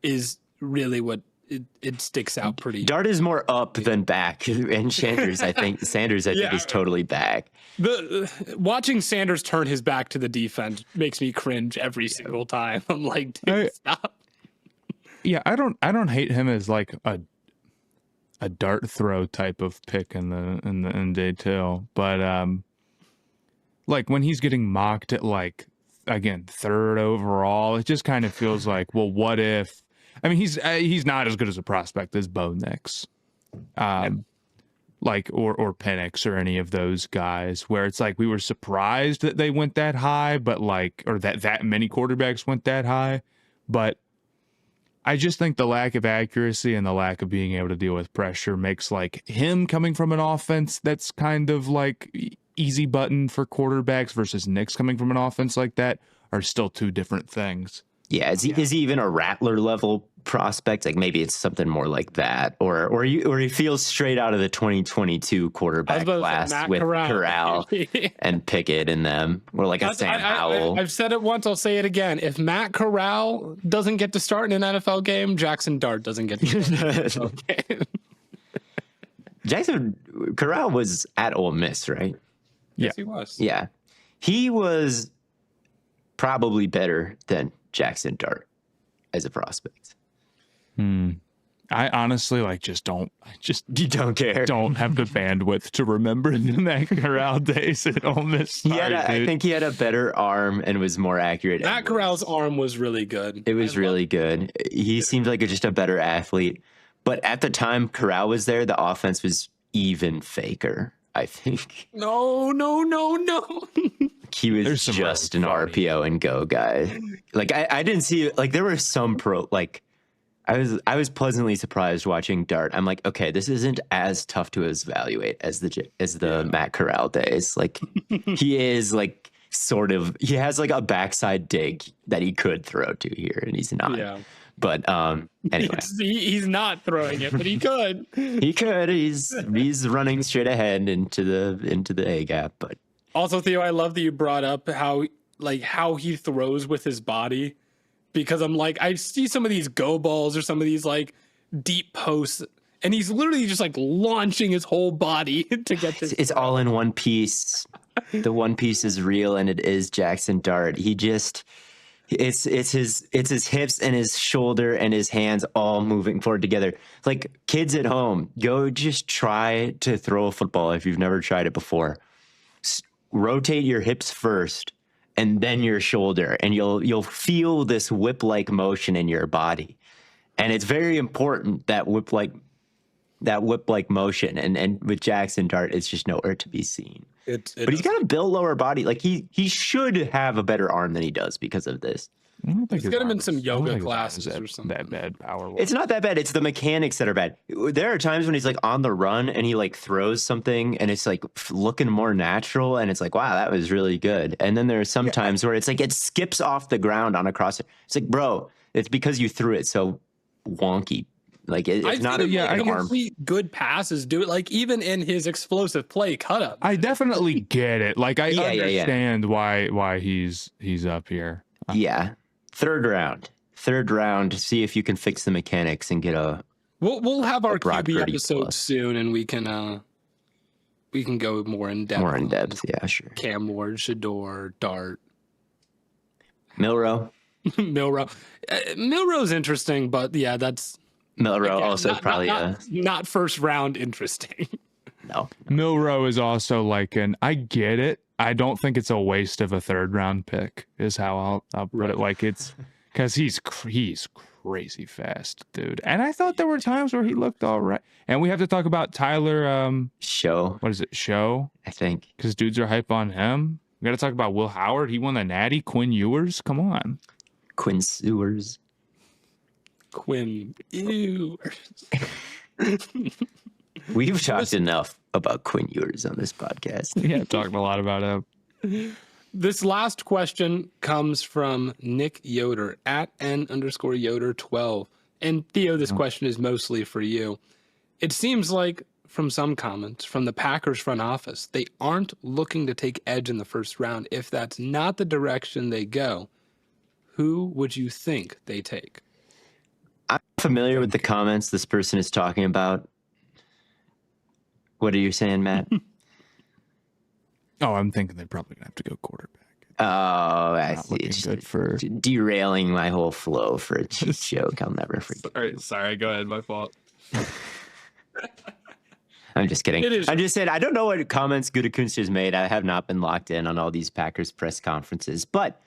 S1: is really what it sticks out pretty.
S2: Dart is more up than back, and Sanders I think is totally back.
S1: Watching Sanders turn his back to the defense makes me cringe every single time. I'm like, dude, stop.
S3: Yeah, I don't hate him as like a dart throw type of pick in day 2, but like when he's getting mocked at like, again, 3rd overall, it just kind of feels like, well, what if? I mean, he's not as good as a prospect as Bo Nix, like or Penix or any of those guys, where it's like we were surprised that they went that high, but like, or that many quarterbacks went that high, but I just think the lack of accuracy and the lack of being able to deal with pressure makes like him coming from an offense that's kind of like easy button for quarterbacks versus Nix coming from an offense like that are still two different things.
S2: Yeah, is he even a Rattler level prospect? Like maybe it's something more like that, or he feels straight out of the 2022 quarterback class with Corral and Pickett in them, or like a Sam Howell.
S1: I've said it once, I'll say it again. If Matt Corral doesn't get to start in an NFL game, Jaxson Dart doesn't get to start in an NFL game.
S2: Jackson Corral was at Ole Miss, right?
S1: Yes, he was.
S2: Yeah, he was probably better than Jaxson Dart as a prospect.
S3: I honestly
S2: you don't care.
S3: Don't have the bandwidth to remember the Matt Corral days at Ole Miss.
S2: I think he had a better arm and was more accurate.
S1: Matt Corral's arm was really good.
S2: It was really good. He seemed like just a better athlete. But at the time Corral was there, the offense was even faker, I think.
S1: No.
S2: He was just an RPO and go guy. Like I didn't see, like there were some I was pleasantly surprised watching Dart. I'm like, okay, this isn't as tough to evaluate as the Matt Corral days. Like he is like he has like a backside dig that he could throw to here, and he's not. Yeah. But anyway,
S1: he's not throwing it, but he could.
S2: He could. He's running straight ahead into the A gap. But
S1: also, Theo, I love that you brought up how he throws with his body. Because I'm like, I see some of these go balls or some of these like deep posts, and he's literally just like launching his whole body to get this.
S2: It's all in one piece. The one piece is real, and it is Jaxson Dart. He just, it's his hips and his shoulder and his hands all moving forward together. Like kids at home, go just try to throw a football if you've never tried it before. Rotate your hips first, and then your shoulder, and you'll feel this whip-like motion in your body. And it's very important, that whip-like motion. And with Jaxson Dart, it's just nowhere to be seen. But he's got a built lower body. Like he should have a better arm than he does because of this.
S3: I don't think
S1: he's got him in some yoga classes or something.
S3: That bad power.
S2: It's not that bad. It's the mechanics that are bad. There are times when he's like on the run and he like throws something and it's like looking more natural, and it's like, wow, that was really good. And then there are some times where it's like it skips off the ground on a crosser. It's like, bro, it's because you threw it so wonky. Like it's
S1: I've
S2: not
S1: seen him
S2: an arm.
S1: complete good passes. Do it like even in his explosive play cut up.
S3: I definitely get it. Like I
S2: Yeah.
S3: understand why he's up here.
S2: Yeah. Third round. See if you can fix the mechanics and get a.
S1: We'll have our
S2: Brock
S1: QB
S2: Purdy
S1: episode
S2: plus.
S1: soon, and we can go more in depth.
S2: More in depth, yeah, sure.
S1: Cam Ward, Shador, Dart,
S2: Milrow.
S1: Milrow. Milrow's interesting, but yeah, that's
S2: Milrow
S1: again,
S2: also probably
S1: not first round interesting.
S2: no.
S3: Milrow is also like I get it. I don't think it's a waste of a third round pick is how I'll put it. Like it's because he's crazy fast, dude. And I thought there were times where he looked all right. And we have to talk about Tyler.
S2: Show.
S3: What is it? Show.
S2: I think.
S3: Because dudes are hype on him. We got to talk about Will Howard. He won the Natty. Quinn Ewers. Come on.
S2: Quinn Ewers.
S1: Quinn Ewers.
S2: We've talked enough about Quinn Ewers on this podcast.
S3: Yeah, talking a lot about him.
S1: This last question comes from Nick Yoder at @N_Yoder12. And Theo, this question is mostly for you. It seems like from some comments from the Packers front office, they aren't looking to take edge in the first round. If that's not the direction they go, who would you think they take?
S2: I'm familiar with the comments this person is talking about. What are you saying, Matt?
S3: Oh, I'm thinking they're probably gonna have to go quarterback.
S2: Oh, I
S3: Not
S2: see.
S3: looking
S2: It's
S3: good for.
S2: derailing my whole flow for a cheap joke. I'll never forget.
S1: Sorry, go ahead. My fault.
S2: I'm just kidding.
S1: It is.
S2: I just said I don't know what comments Gutekunst has made. I have not been locked in on all these Packers press conferences, but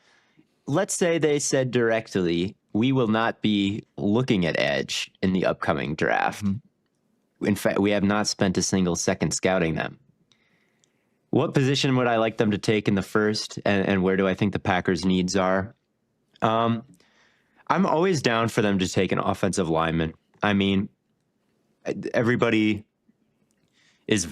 S2: let's say they said directly, we will not be looking at edge in the upcoming draft. Mm-hmm. In fact, we have not spent a single second scouting them. What position would I like them to take in the first, and where do I think the Packers' needs are? I'm always down for them to take an offensive lineman. I mean, everybody is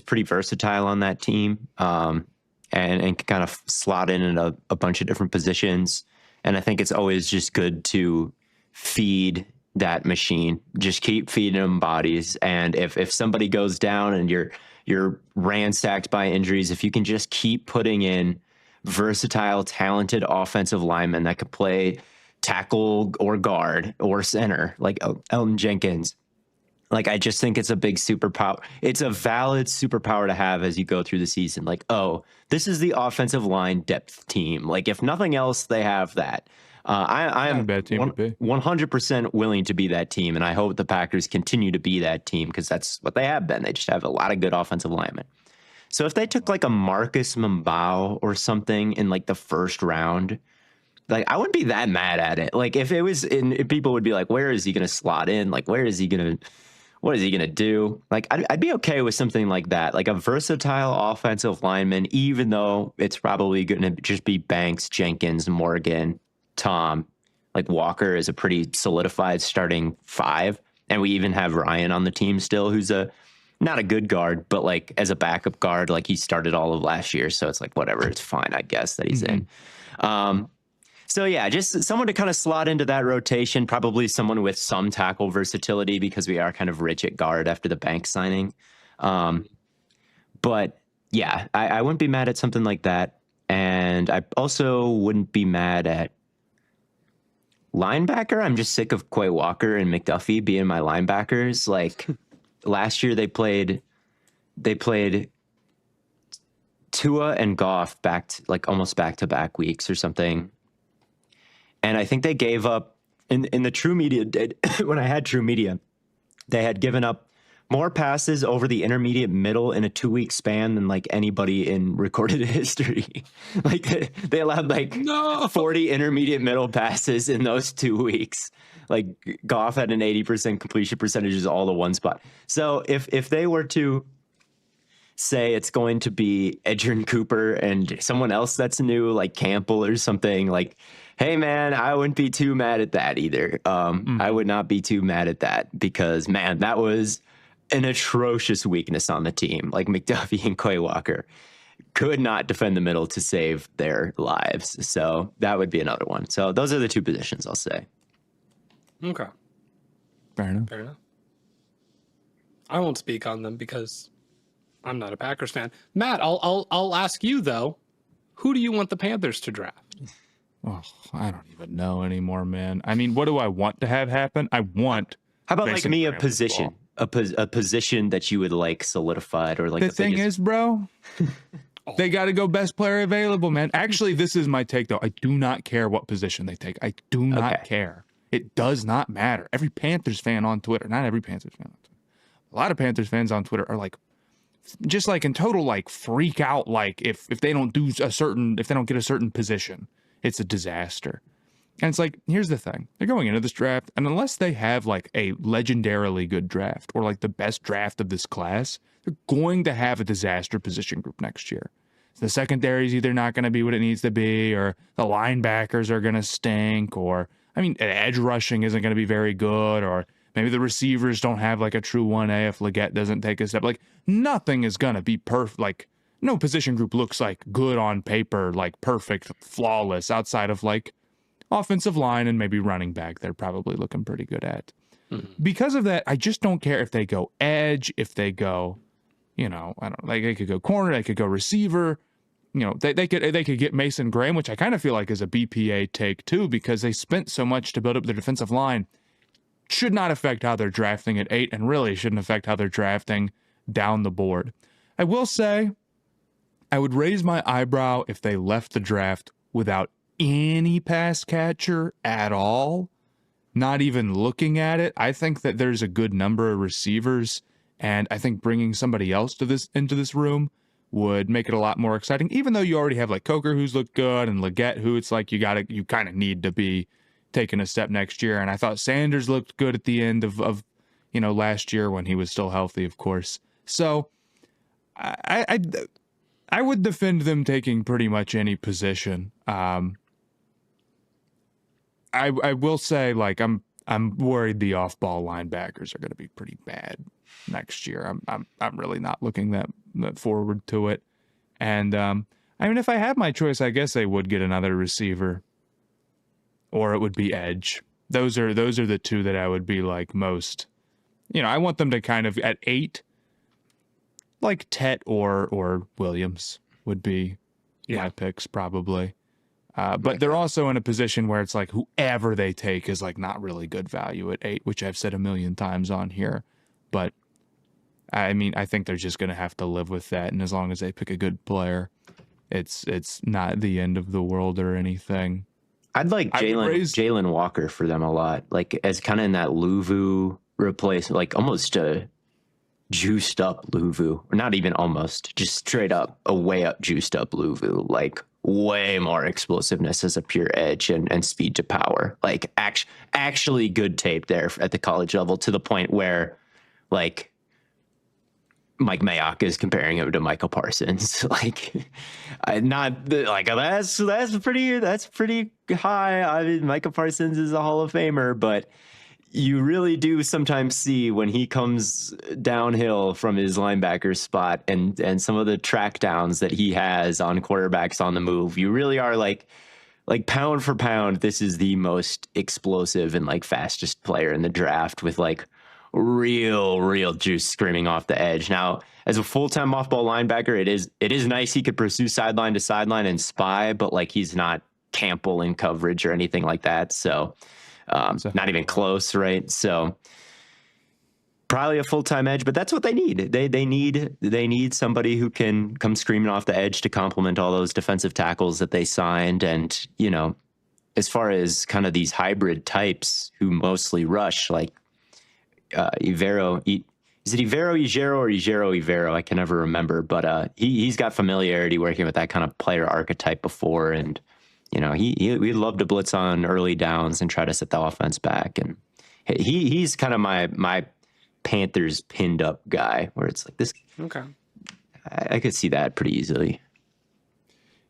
S2: pretty versatile on that team, and can kind of slot in a bunch of different positions. And I think it's always just good to feed that machine. Just keep feeding them bodies. And if somebody goes down and you're ransacked by injuries, if you can just keep putting in versatile, talented offensive linemen that could play tackle or guard or center, like Elton Jenkins. Like, I just think it's a big superpower. It's a valid superpower to have as you go through the season. Like, oh, this is the offensive line depth team. Like, if nothing else, they have that. I am 100% willing to be that team, and I hope the Packers continue to be that team because that's what they have been. They just have a lot of good offensive linemen. So if they took like a Marcus Mbao or something in like the first round, like I wouldn't be that mad at it. Like if it was in, people would be like, where is he going to slot in? Like, what is he going to do? Like, I'd be okay with something like that, like a versatile offensive lineman, even though it's probably going to just be Banks, Jenkins, Morgan, Tom. Like Walker is a pretty solidified starting five. And we even have Ryan on the team still, who's not a good guard, but like as a backup guard, like he started all of last year. So it's like, whatever, it's fine, I guess, that he's in. So yeah, just someone to kind of slot into that rotation, probably someone with some tackle versatility because we are kind of rich at guard after the Banks signing. But yeah, I wouldn't be mad at something like that. And I also wouldn't be mad at linebacker. I'm just sick of Quay Walker and McDuffie being my linebackers. Like last year they played Tua and Goff almost back-to-back weeks or something. And I think they gave up in the True Media when I had True Media, they had given up more passes over the intermediate middle in a 2-week span than like anybody in recorded history. Like they allowed 40 intermediate middle passes in those 2 weeks. Like Goff had an 80% completion percentages all to one spot. So if they were to say it's going to be Edgerrin Cooper and someone else that's new, like Campbell or something, like, hey man, I wouldn't be too mad at that either. I would not be too mad at that because man, that was an atrocious weakness on the team. Like McDuffie and Quay Walker could not defend the middle to save their lives. So that would be another one. So those are the two positions I'll say.
S1: Okay.
S3: Fair enough.
S1: Fair enough. I won't speak on them because I'm not a Packers fan. Matt, I'll ask you though. Who do you want the Panthers to draft?
S3: Oh, I don't even know anymore, man. I mean, what do I want to have happen? I want.
S2: How about
S3: Mason
S2: like me, a
S3: Graham with the
S2: position,
S3: ball.
S2: a position that you would like solidified, or like
S3: The thing is, bro, they got to go best player available, man. Actually, this is my take, though. I do not care what position they take. I do not care. It does not matter. Every Panthers fan on Twitter, not every Panthers fan on Twitter, a lot of Panthers fans on Twitter are like, just like in total, like freak out. Like if they don't do if they don't get a certain position, it's a disaster. And it's like, here's the thing. They're going into this draft, and unless they have like a legendarily good draft or like the best draft of this class, they're going to have a disaster position group next year. The secondary is either not going to be what it needs to be, or the linebackers are going to stink, or, I mean, edge rushing isn't going to be very good, or maybe the receivers don't have like a true 1A if Leggett doesn't take a step. Like, nothing is going to be perfect. Like, no position group looks like good on paper, like perfect, flawless, outside of like offensive line and maybe running back. They're probably looking pretty good at. Because of that, I just don't care if they go edge, if they go, I don't like, they could go corner, they could go receiver. They could get Mason Graham, which I kind of feel like is a BPA take too, because they spent so much to build up their defensive line. Should not affect how they're drafting at 8, and really shouldn't affect how they're drafting down the board. I will say, I would raise my eyebrow if they left the draft without any pass catcher at all, not even looking at it. I think that there's a good number of receivers, and I think bringing somebody else into this room would make it a lot more exciting, even though you already have like Coker, who's looked good, and Leggett, who it's like you kind of need to be taking a step next year. And I thought Sanders looked good at the end of last year when he was still healthy, of course. So I would defend them taking pretty much any position. I will say, like, I'm worried the off-ball linebackers are going to be pretty bad next year. I'm really not looking that forward to it. And I mean, if I had my choice, I guess I would get another receiver, or it would be edge. Those are the two that I would be like most. I want them to kind of at 8, like Tet or Williams would be my picks probably. But they're also in a position where it's like whoever they take is like not really good value at 8, which I've said a million times on here. But I mean, I think they're just going to have to live with that. And as long as they pick a good player, it's not the end of the world or anything.
S2: I'd like Jalen Walker for them a lot, like as kind of in that Luvu replace, like almost a juiced up Luvu, or not even almost, just straight up a way up juiced up Luvu, like way more explosiveness as a pure edge and speed to power, like actually good tape there at the college level, to the point where like Mike Mayock is comparing him to Michael Parsons. Like, that's pretty high. I mean, Michael Parsons is a Hall of Famer, but you really do sometimes see when he comes downhill from his linebacker spot and some of the track downs that he has on quarterbacks on the move, you really are like pound for pound, this is the most explosive and like fastest player in the draft, with like real juice screaming off the edge. Now, as a full-time off-ball linebacker, it is nice he could pursue sideline to sideline and spy, but like he's not Campbell in coverage or anything like that. So not even close, right? So probably a full-time edge, but that's what they need. They need somebody who can come screaming off the edge to complement all those defensive tackles that they signed. And, as far as kind of these hybrid types who mostly rush, like Ivero, is it Ijero or Ivero? I can never remember, but he's got familiarity working with that kind of player archetype before, and we'd love to blitz on early downs and try to set the offense back. And he's kind of my Panthers pinned up guy, where it's like this.
S1: Okay,
S2: I could see that pretty easily.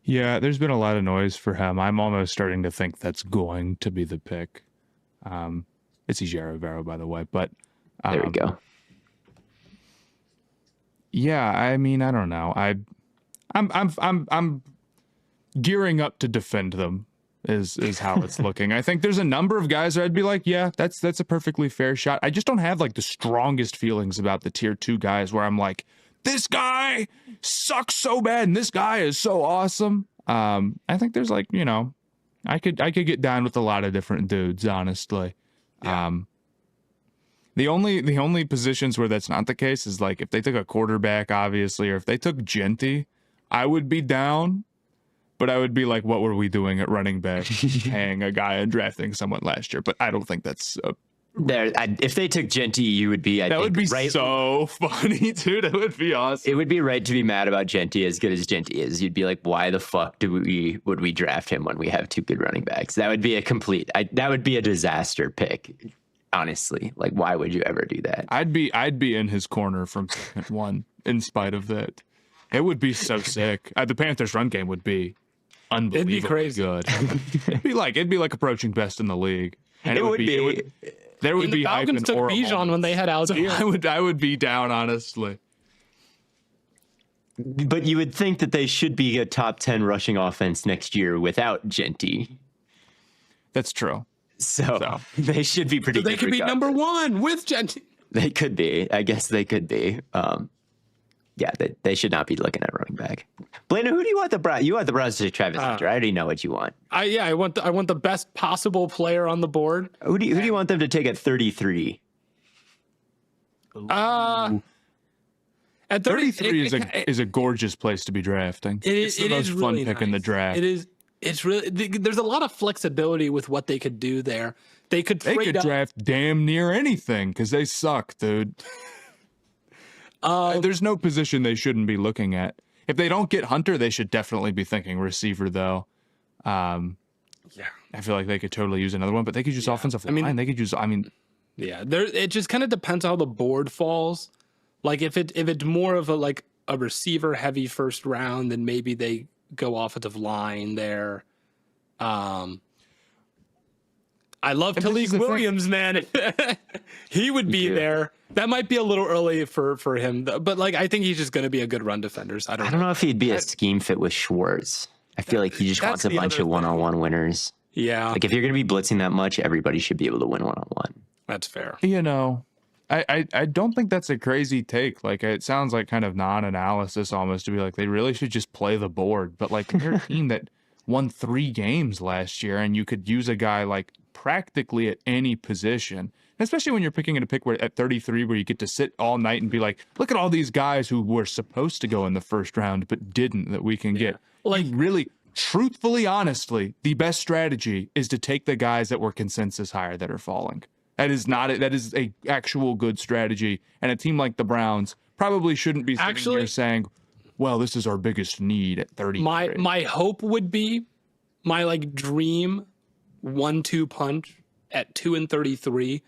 S3: Yeah, there's been a lot of noise for him. I'm almost starting to think that's going to be the pick. It's Ijero, by the way, but
S2: there we go.
S3: Yeah, I mean, I don't know. I'm gearing up to defend them is how it's looking. I think there's a number of guys where I'd be like, yeah, that's a perfectly fair shot. I just don't have like the strongest feelings about the tier 2 guys where I'm like, this guy sucks so bad and this guy is so awesome. I think there's like, you know, I could get down with a lot of different dudes, honestly. Yeah. The only positions where that's not the case is like if they took a quarterback, obviously, or if they took Genty, I would be down. But I would be like, what were we doing at running back, paying a guy and drafting someone last year? But I don't think that's
S2: if they took Genty, you would be.
S3: That would be so funny, dude. That would be awesome.
S2: It would be right to be mad about Genty as good as Genty is. You'd be like, why the fuck would we draft him when we have 2 good running backs? That would be that would be a disaster pick. Honestly, like, why would you ever do that?
S3: I'd be in his corner from second one in spite of that. It would be so sick. The Panthers' run game would be unbelievably
S1: It'd be crazy.
S3: Good. it'd be like approaching best in the league. And
S2: it would be.
S3: There would be
S1: the Falcons took Bijan when they had Algier.
S3: So I would be down, honestly.
S2: But you would think that they should be a top 10 rushing offense next year without Genty.
S3: That's true.
S2: So they should be pretty.
S1: They could be number 1 with Genty.
S2: They could be. I guess they could be. Yeah, they should not be looking at running back. Blaiden, who do you want the Browns? You want the Browns to take Travis Hunter. I already know what you want.
S1: I want the best possible player on the board.
S2: Who do you want them to take at 33?
S1: At
S3: 33 is a gorgeous place to be drafting. It's the most fun
S1: really
S3: pick in the draft.
S1: It is. It's really. There's a lot of flexibility with what they could do there. They could
S3: draft damn near anything because they suck, dude. There's no position they shouldn't be looking at. If they don't get Hunter, they should definitely be thinking receiver, though.
S1: Yeah,
S3: I feel like they could totally use another one, but they could use offensive line. They could use.
S1: Yeah. It just kind of depends how the board falls. Like if it's more of a receiver heavy first round, then maybe they go offensive line there. I love Talik Williams, man. He would be there. That might be a little early for him, but like I think he's just going to be a good run defender. So I don't know
S2: if he'd be a scheme fit with Schwartz. I feel like he just wants a bunch of one-on-one winners.
S1: Yeah.
S2: Like if you're going to be blitzing that much, everybody should be able to win one-on-one.
S1: That's fair.
S3: You know, I don't think that's a crazy take. Like it sounds like kind of non-analysis almost to be like they really should just play the board. But like they're a team that won 3 games last year, and you could use a guy like practically at any position. Especially when you're picking at a pick where at 33 where you get to sit all night and be like, look at all these guys who were supposed to go in the first round but didn't that we can get. Like really, truthfully, honestly, the best strategy is to take the guys that were consensus higher that are falling. That is a actual good strategy. And a team like the Browns probably shouldn't be sitting here saying, well, this is our biggest need at 33.
S1: My hope would be my like dream 1-2 punch at 2 and 33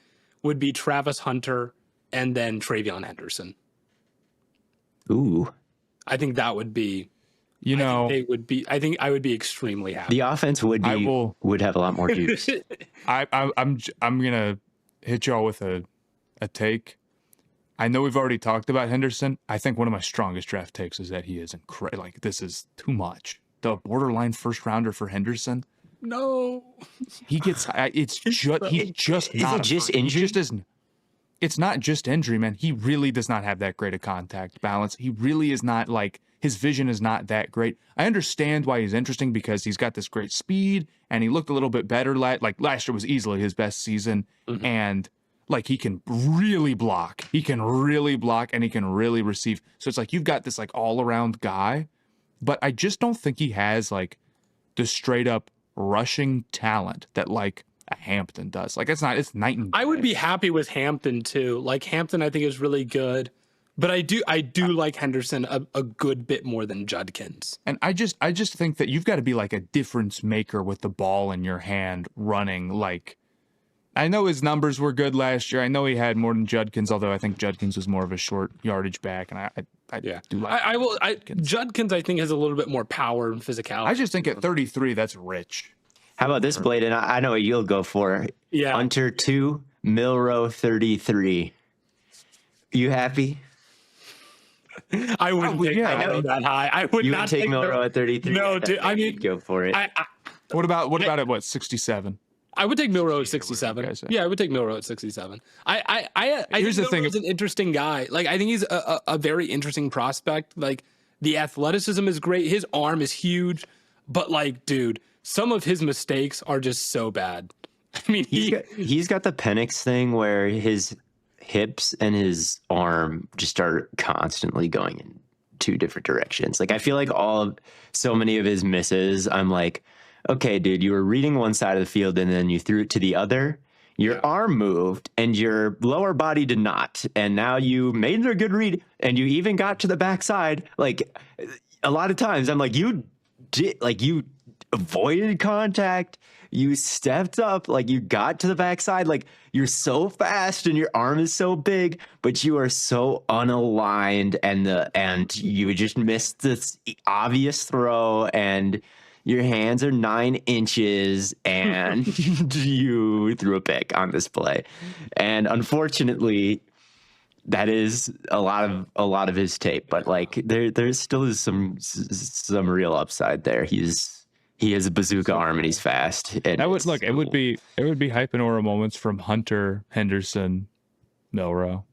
S1: would be Travis Hunter and then Travion Henderson.
S2: Ooh.
S1: I think that would be, I think I would be extremely happy.
S2: The offense would have a lot more juice.
S3: I'm going to hit y'all with a take. I know we've already talked about Henderson. I think one of my strongest draft takes is that he is incredible. Like this is too much. The borderline first rounder for Henderson.
S1: No,
S3: he gets. He's just not.
S2: Is it just injury?
S3: It's not just injury, man. He really does not have that great of contact balance. He really is not like his vision is not that great. I understand why he's interesting because he's got this great speed and he looked a little bit better. Like last year was easily his best season, and like he can really block. He can really block and he can really receive. So it's like you've got this like all around guy, but I just don't think he has like the straight up rushing talent that like a Hampton does. Like it's night and day.
S1: I would be happy with Hampton too. Like Hampton I think is really good, but I do like Henderson a good bit more than Judkins.
S3: And I just think that you've got to be like a difference maker with the ball in your hand running. Like I know his numbers were good last year. I know he had more than Judkins, although I think Judkins was more of a short yardage back, and I do like
S1: Judkins I think has a little bit more power and physicality.
S3: I just think at 33 that's rich.
S2: How about this, Blaiden? I know what you'll go for.
S1: Yeah.
S2: Hunter 2, Milrow 33. You happy?
S1: I wouldn't take Milrow that high. I would not
S2: take Milrow at 33.
S1: No, dude. I mean,
S2: go for it.
S3: What about at what 67?
S1: I would take Milrow at
S3: Whatever you
S1: 67.
S3: guys say.
S1: Yeah, I would take Milrow at 67. I
S3: Here's
S1: think
S3: the thing.
S1: Milrow's an interesting guy. Like, I think he's a very interesting prospect. Like, the athleticism is great. His arm is huge. But, like, dude, some of his mistakes are just so bad. I mean,
S2: He's got the Penix thing where his hips and his arm just are constantly going in two different directions. Like, I feel like so many of his misses, I'm like, okay, dude, you were reading one side of the field and then you threw it to the other. Your arm moved and your lower body did not. And now you made a good read and you even got to the backside. Like, a lot of times I'm like, you avoided contact. You stepped up, like you got to the backside, like you're so fast and your arm is so big, but you are so unaligned and you just missed this obvious throw and your hands are 9 inches and you threw a pick on this play. And unfortunately, that is a lot of his tape, but like there still is some real upside there. He has a bazooka arm and he's fast. And
S3: That would look. It would be Hypnora moments from Hunter, Henderson, Milrow.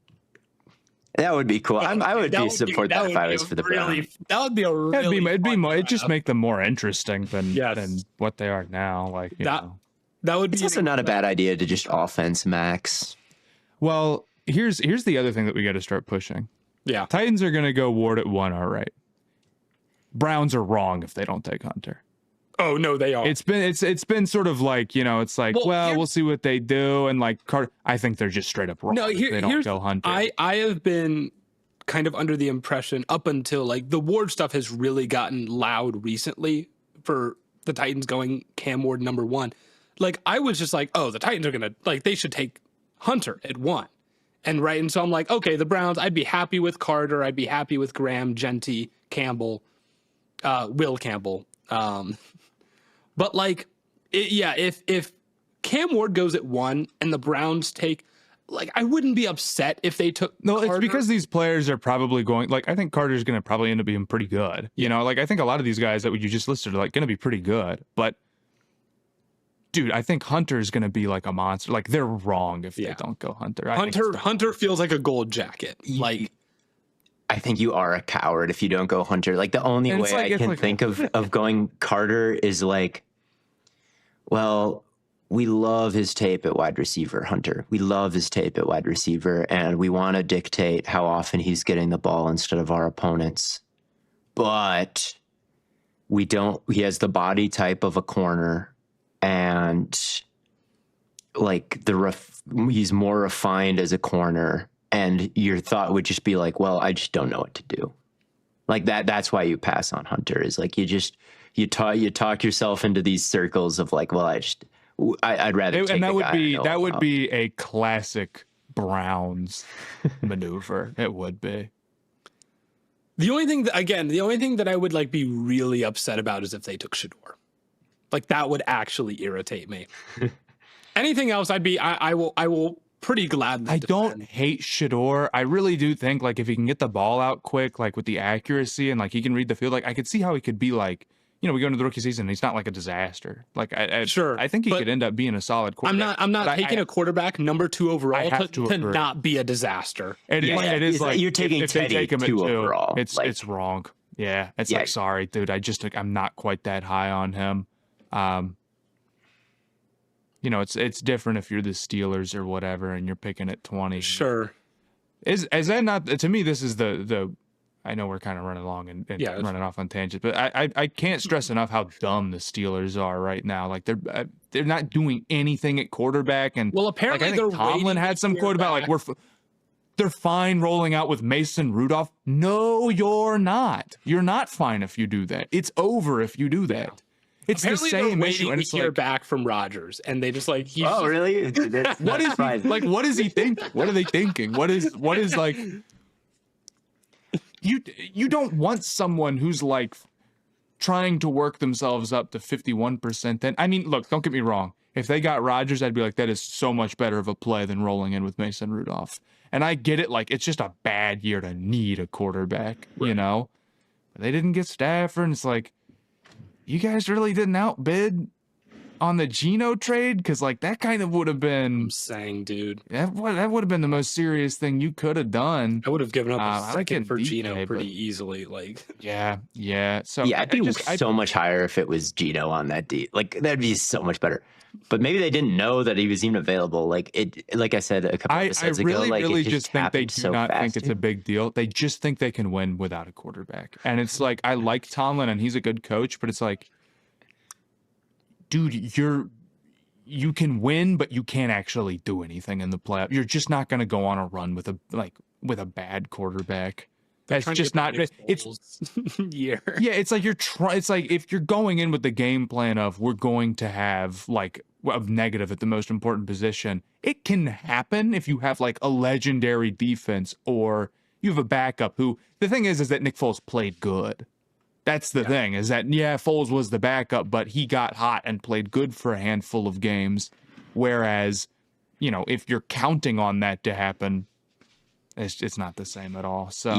S2: That would be cool. I would support that if I was for the Browns.
S1: That would be a really
S3: It'd just make them more interesting than what they are now. Like
S1: that would be.
S2: It's also not a bad idea to just offense max.
S3: Well, here's the other thing that we got to start pushing.
S1: Yeah,
S3: Titans are going to go Ward at 1. All right. Browns are wrong if they don't take Hunter.
S1: Oh no, they are.
S3: It's been sort of like, it's like, we'll see what they do, and like Carter. I think they're just straight up wrong.
S1: No,
S3: if they don't go Hunter.
S1: I have been kind of under the impression up until like the Ward stuff has really gotten loud recently for the Titans going Cam Ward number 1. Like I was just like, oh, the Titans are gonna they should take Hunter at 1. And so I'm like, okay, the Browns, I'd be happy with Carter, I'd be happy with Graham, Genty, Campbell, Will Campbell. But like, if Cam Ward goes at 1 and the Browns take, like, I wouldn't be upset if they took.
S3: No,
S1: Carter.
S3: It's because these players are probably going. Like, I think Carter's going to probably end up being pretty good. Like I think a lot of these guys that you just listed are like going to be pretty good. But dude, I think Hunter's going to be like a monster. Like they're wrong if they don't go Hunter.
S1: Hunter feels like a gold jacket. Like.
S2: I think you are a coward if you don't go Hunter. Like the only way I can think of going Carter is like, well, we love his tape at wide receiver, Hunter. We love his tape at wide receiver, and we want to dictate how often he's getting the ball instead of our opponents. But we don't. He has the body type of a corner, and like he's more refined as a corner. And your thought would just be like, well, I just don't know what to do. Like that's why you pass on Hunter is like you talk yourself into these circles of like, well, I'd rather take
S3: and that
S2: a
S3: would
S2: guy
S3: be that would be a classic Browns maneuver. It would be.
S1: The only thing that I would like be really upset about is if they took Shador. Like that would actually irritate me. Anything else I will pretty gladly.
S3: I don't hate Shador. I really do think like if he can get the ball out quick, like with the accuracy and like he can read the field, like I could see how he could be like, we go into the rookie season and he's not like a disaster. Like I think he could end up being a solid quarterback.
S1: I'm not taking a quarterback number 2 overall to not be a disaster.
S2: It is like
S3: you're
S2: taking Teddy 2 overall.
S3: It's wrong. Yeah. It's like, sorry, dude. I'm not quite that high on him. It's different if you're the Steelers or whatever and you're picking at 20.
S1: Sure.
S3: Is that not, to me, this is the I know we're kind of running along and running off on tangents, but I can't stress enough how dumb the Steelers are right now. Like they're not doing anything at quarterback. And
S1: well, apparently
S3: I think Tomlin had some quote about like they're fine rolling out with Mason Rudolph. No, you're not. You're not fine if you do that. It's over if you do that. Yeah. It's
S1: apparently
S3: the same issue, and
S1: it's hear back from Rodgers, and they just like
S2: really?
S3: What is what is he thinking? What are they thinking? What is like? You don't want someone who's like trying to work themselves up to 51%. Then I mean, look, don't get me wrong. If they got Rodgers, I'd be like, that is so much better of a play than rolling in with Mason Rudolph. And I get it, like it's just a bad year to need a quarterback, But they didn't get Stafford, and it's like, you guys really didn't outbid on the Geno trade, because like that kind of would have been
S1: I'm saying, dude,
S3: that would have been the most serious thing you could have done.
S1: I would have given up a
S3: I like
S1: second
S3: it
S1: for
S3: DK,
S1: Geno pretty
S3: but
S1: easily. Like,
S3: yeah. So
S2: Yeah, I'd be so much higher if it was Geno on that deal. Like that'd be so much better. But maybe they didn't know that he was even available. Like I said a couple episodes ago, like
S3: really
S2: it
S3: just think they
S2: happened
S3: do
S2: so
S3: not
S2: fast,
S3: think it's a big deal. They just think they can win without a quarterback. And it's like, I like Tomlin and he's a good coach, but it's like, dude, you can win, but you can't actually do anything in the playoff. You're just not going to go on a run with a bad quarterback. That's just not. It's
S1: year.
S3: Yeah, it's like it's like if you're going in with the game plan of we're going to have like a negative at the most important position, it can happen if you have like a legendary defense or you have a backup who. The thing is that Nick Foles played good. That's the thing, is that, Foles was the backup, but he got hot and played good for a handful of games. Whereas, if you're counting on that to happen, it's not the same at all. So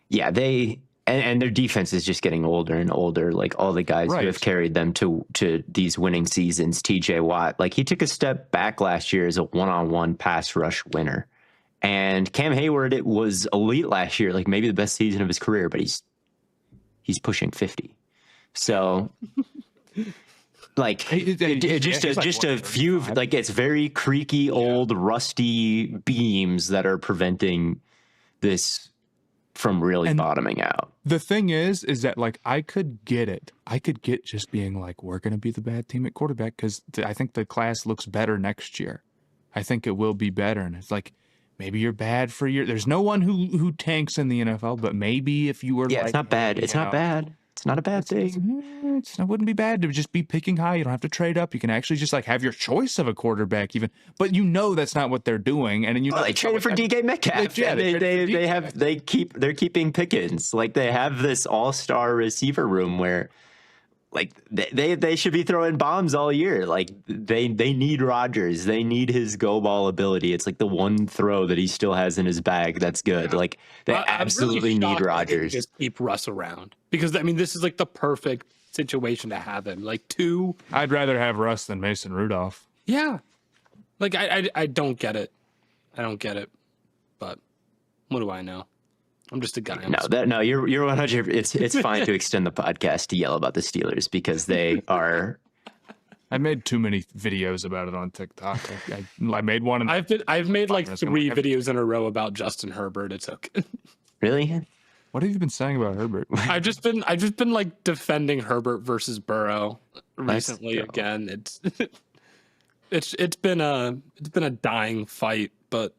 S2: yeah, they and their defense is just getting older and older. Like all the guys who have carried them to these winning seasons. TJ Watt, like he took a step back last year as a one-on-one pass rush winner, and Cam Hayward, it was elite last year, like maybe the best season of his career, but he's pushing 50. So like just a few, like it's very creaky, old, rusty beams that are preventing this from really bottoming out.
S3: The thing is that like I could get it. I could get just being like, we're going to be the bad team at quarterback because I think the class looks better next year. I think it will be better. And it's like, maybe you're bad for your. There's no one who tanks in the NFL, but maybe if you were,
S2: it's not bad. It's not bad. It's not a bad thing.
S3: It wouldn't be bad to just be picking high. You don't have to trade up. You can actually just like have your choice of a quarterback, even. But that's not what they're doing. And then
S2: they traded for DK Metcalf. They're keeping Pickens. Like they have this all-star receiver room where. Like they should be throwing bombs all year. Like they need Rodgers. They need his go ball ability. It's like the one throw that he still has in his bag that's good. Like they absolutely need Rodgers.
S1: Just keep Russ around because this is like the perfect situation to have him. Like two.
S3: I'd rather have Russ than Mason Rudolph.
S1: Yeah, like I don't get it. I don't get it. But what do I know? I'm just a guy.
S2: You're 100. It's fine to extend the podcast to yell about the Steelers because they are.
S3: I made too many videos about it on TikTok. I made one.
S1: I've made like 3 videos in a row about Justin Herbert. It's okay.
S2: Really?
S3: What have you been saying about Herbert?
S1: I've just been like defending Herbert versus Burrow recently. Again, it's been a dying fight, but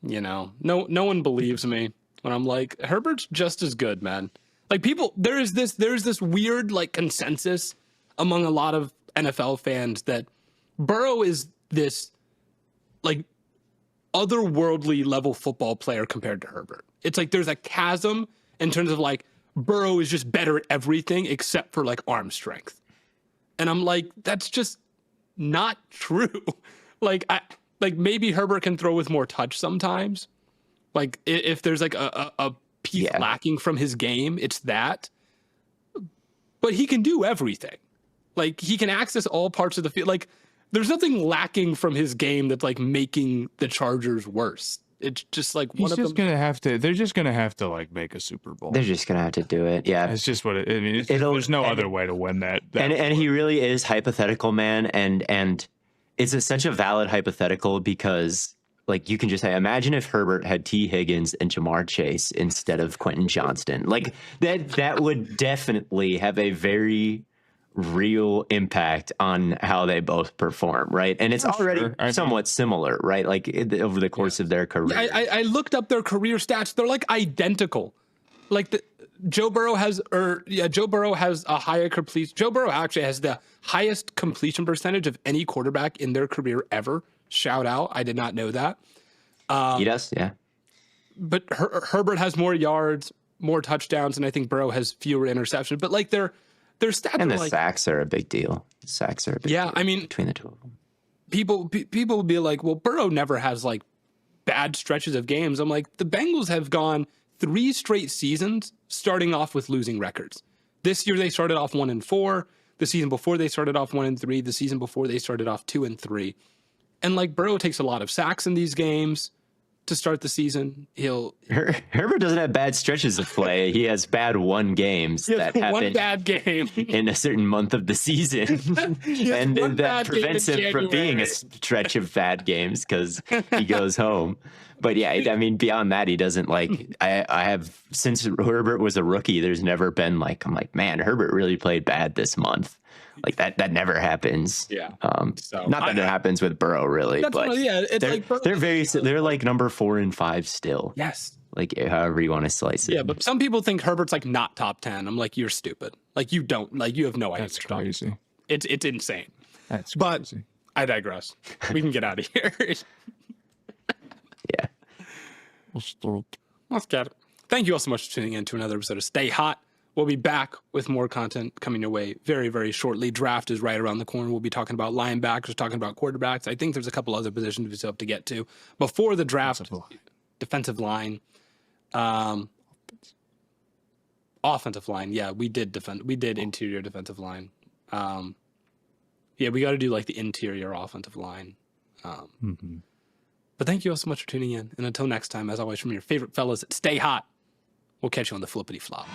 S1: no one believes me. When I'm like, Herbert's just as good, man. Like there's this weird like consensus among a lot of NFL fans that Burrow is this like otherworldly level football player compared to Herbert. It's like there's a chasm in terms of like Burrow is just better at everything except for like arm strength. And I'm like, that's just not true. Like maybe Herbert can throw with more touch sometimes. Like if there's like a piece lacking from his game, it's that. But he can do everything. Like he can access all parts of the field. Like there's nothing lacking from his game that's like making the Chargers worse. It's just like
S3: they're just gonna have to like make a Super Bowl.
S2: They're just gonna have to do it. Yeah,
S3: it's just what it. I mean, there's no other way to win that.
S2: And he really is hypothetical, man. And it's such a valid hypothetical because. Like you can just say, imagine if Herbert had T. Higgins and Jamar Chase instead of Quentin Johnston. Like that would definitely have a very real impact on how they both perform, right? And it's already somewhat similar, right? Like over the course of their career.
S1: I looked up their career stats; they're like identical. Like Joe Burrow has a higher completion. Joe Burrow actually has the highest completion percentage of any quarterback in their career ever. Shout out. I did not know that.
S2: He does, yeah.
S1: But Herbert has more yards, more touchdowns, and I think Burrow has fewer interceptions. But like their stats
S2: and
S1: are
S2: the sacks are a big deal. Sacks are a big deal.
S1: I mean,
S2: between the two of them.
S1: People will be like, well, Burrow never has like bad stretches of games. I'm like, the Bengals have gone 3 straight seasons starting off with losing records. This year they started off 1-4. the season before they started off 1-3, the season before they started off 2-3. And like Burrow takes a lot of sacks in these games to start the season.
S2: Herbert doesn't have bad stretches of play. He has bad one games that happen
S1: one bad game
S2: in a certain month of the season, and that prevents him from being a stretch of bad games because he goes home. But yeah, I mean, beyond that, he doesn't like. I have since Herbert was a rookie. There's never been like I'm like, man, Herbert really played bad this month. Like that never happens.
S1: Yeah.
S2: So not that it happens with Burrow really, but they're like number 4 and 5 still.
S1: Yes.
S2: Like however you want to slice it.
S1: Yeah, but some people think Herbert's like not top 10. I'm like, you're stupid. Like you have no idea.
S3: That's crazy.
S1: It's insane.
S3: That's
S1: but
S3: crazy.
S1: I digress. We can get out of here.
S2: Yeah.
S1: Let's get it. Thank you all so much for tuning in to another episode of Stay Hot. We'll be back with more content coming your way very, very shortly. Draft is right around the corner. We'll be talking about linebackers, talking about quarterbacks. I think there's a couple other positions we still have to get to before the draft. Defensive line. Offensive line. Yeah, we did interior defensive line. Yeah, we got to do like the interior offensive line. But thank you all so much for tuning in. And until next time, as always, from your favorite fellas at Stay Hot, we'll catch you on the flippity flop.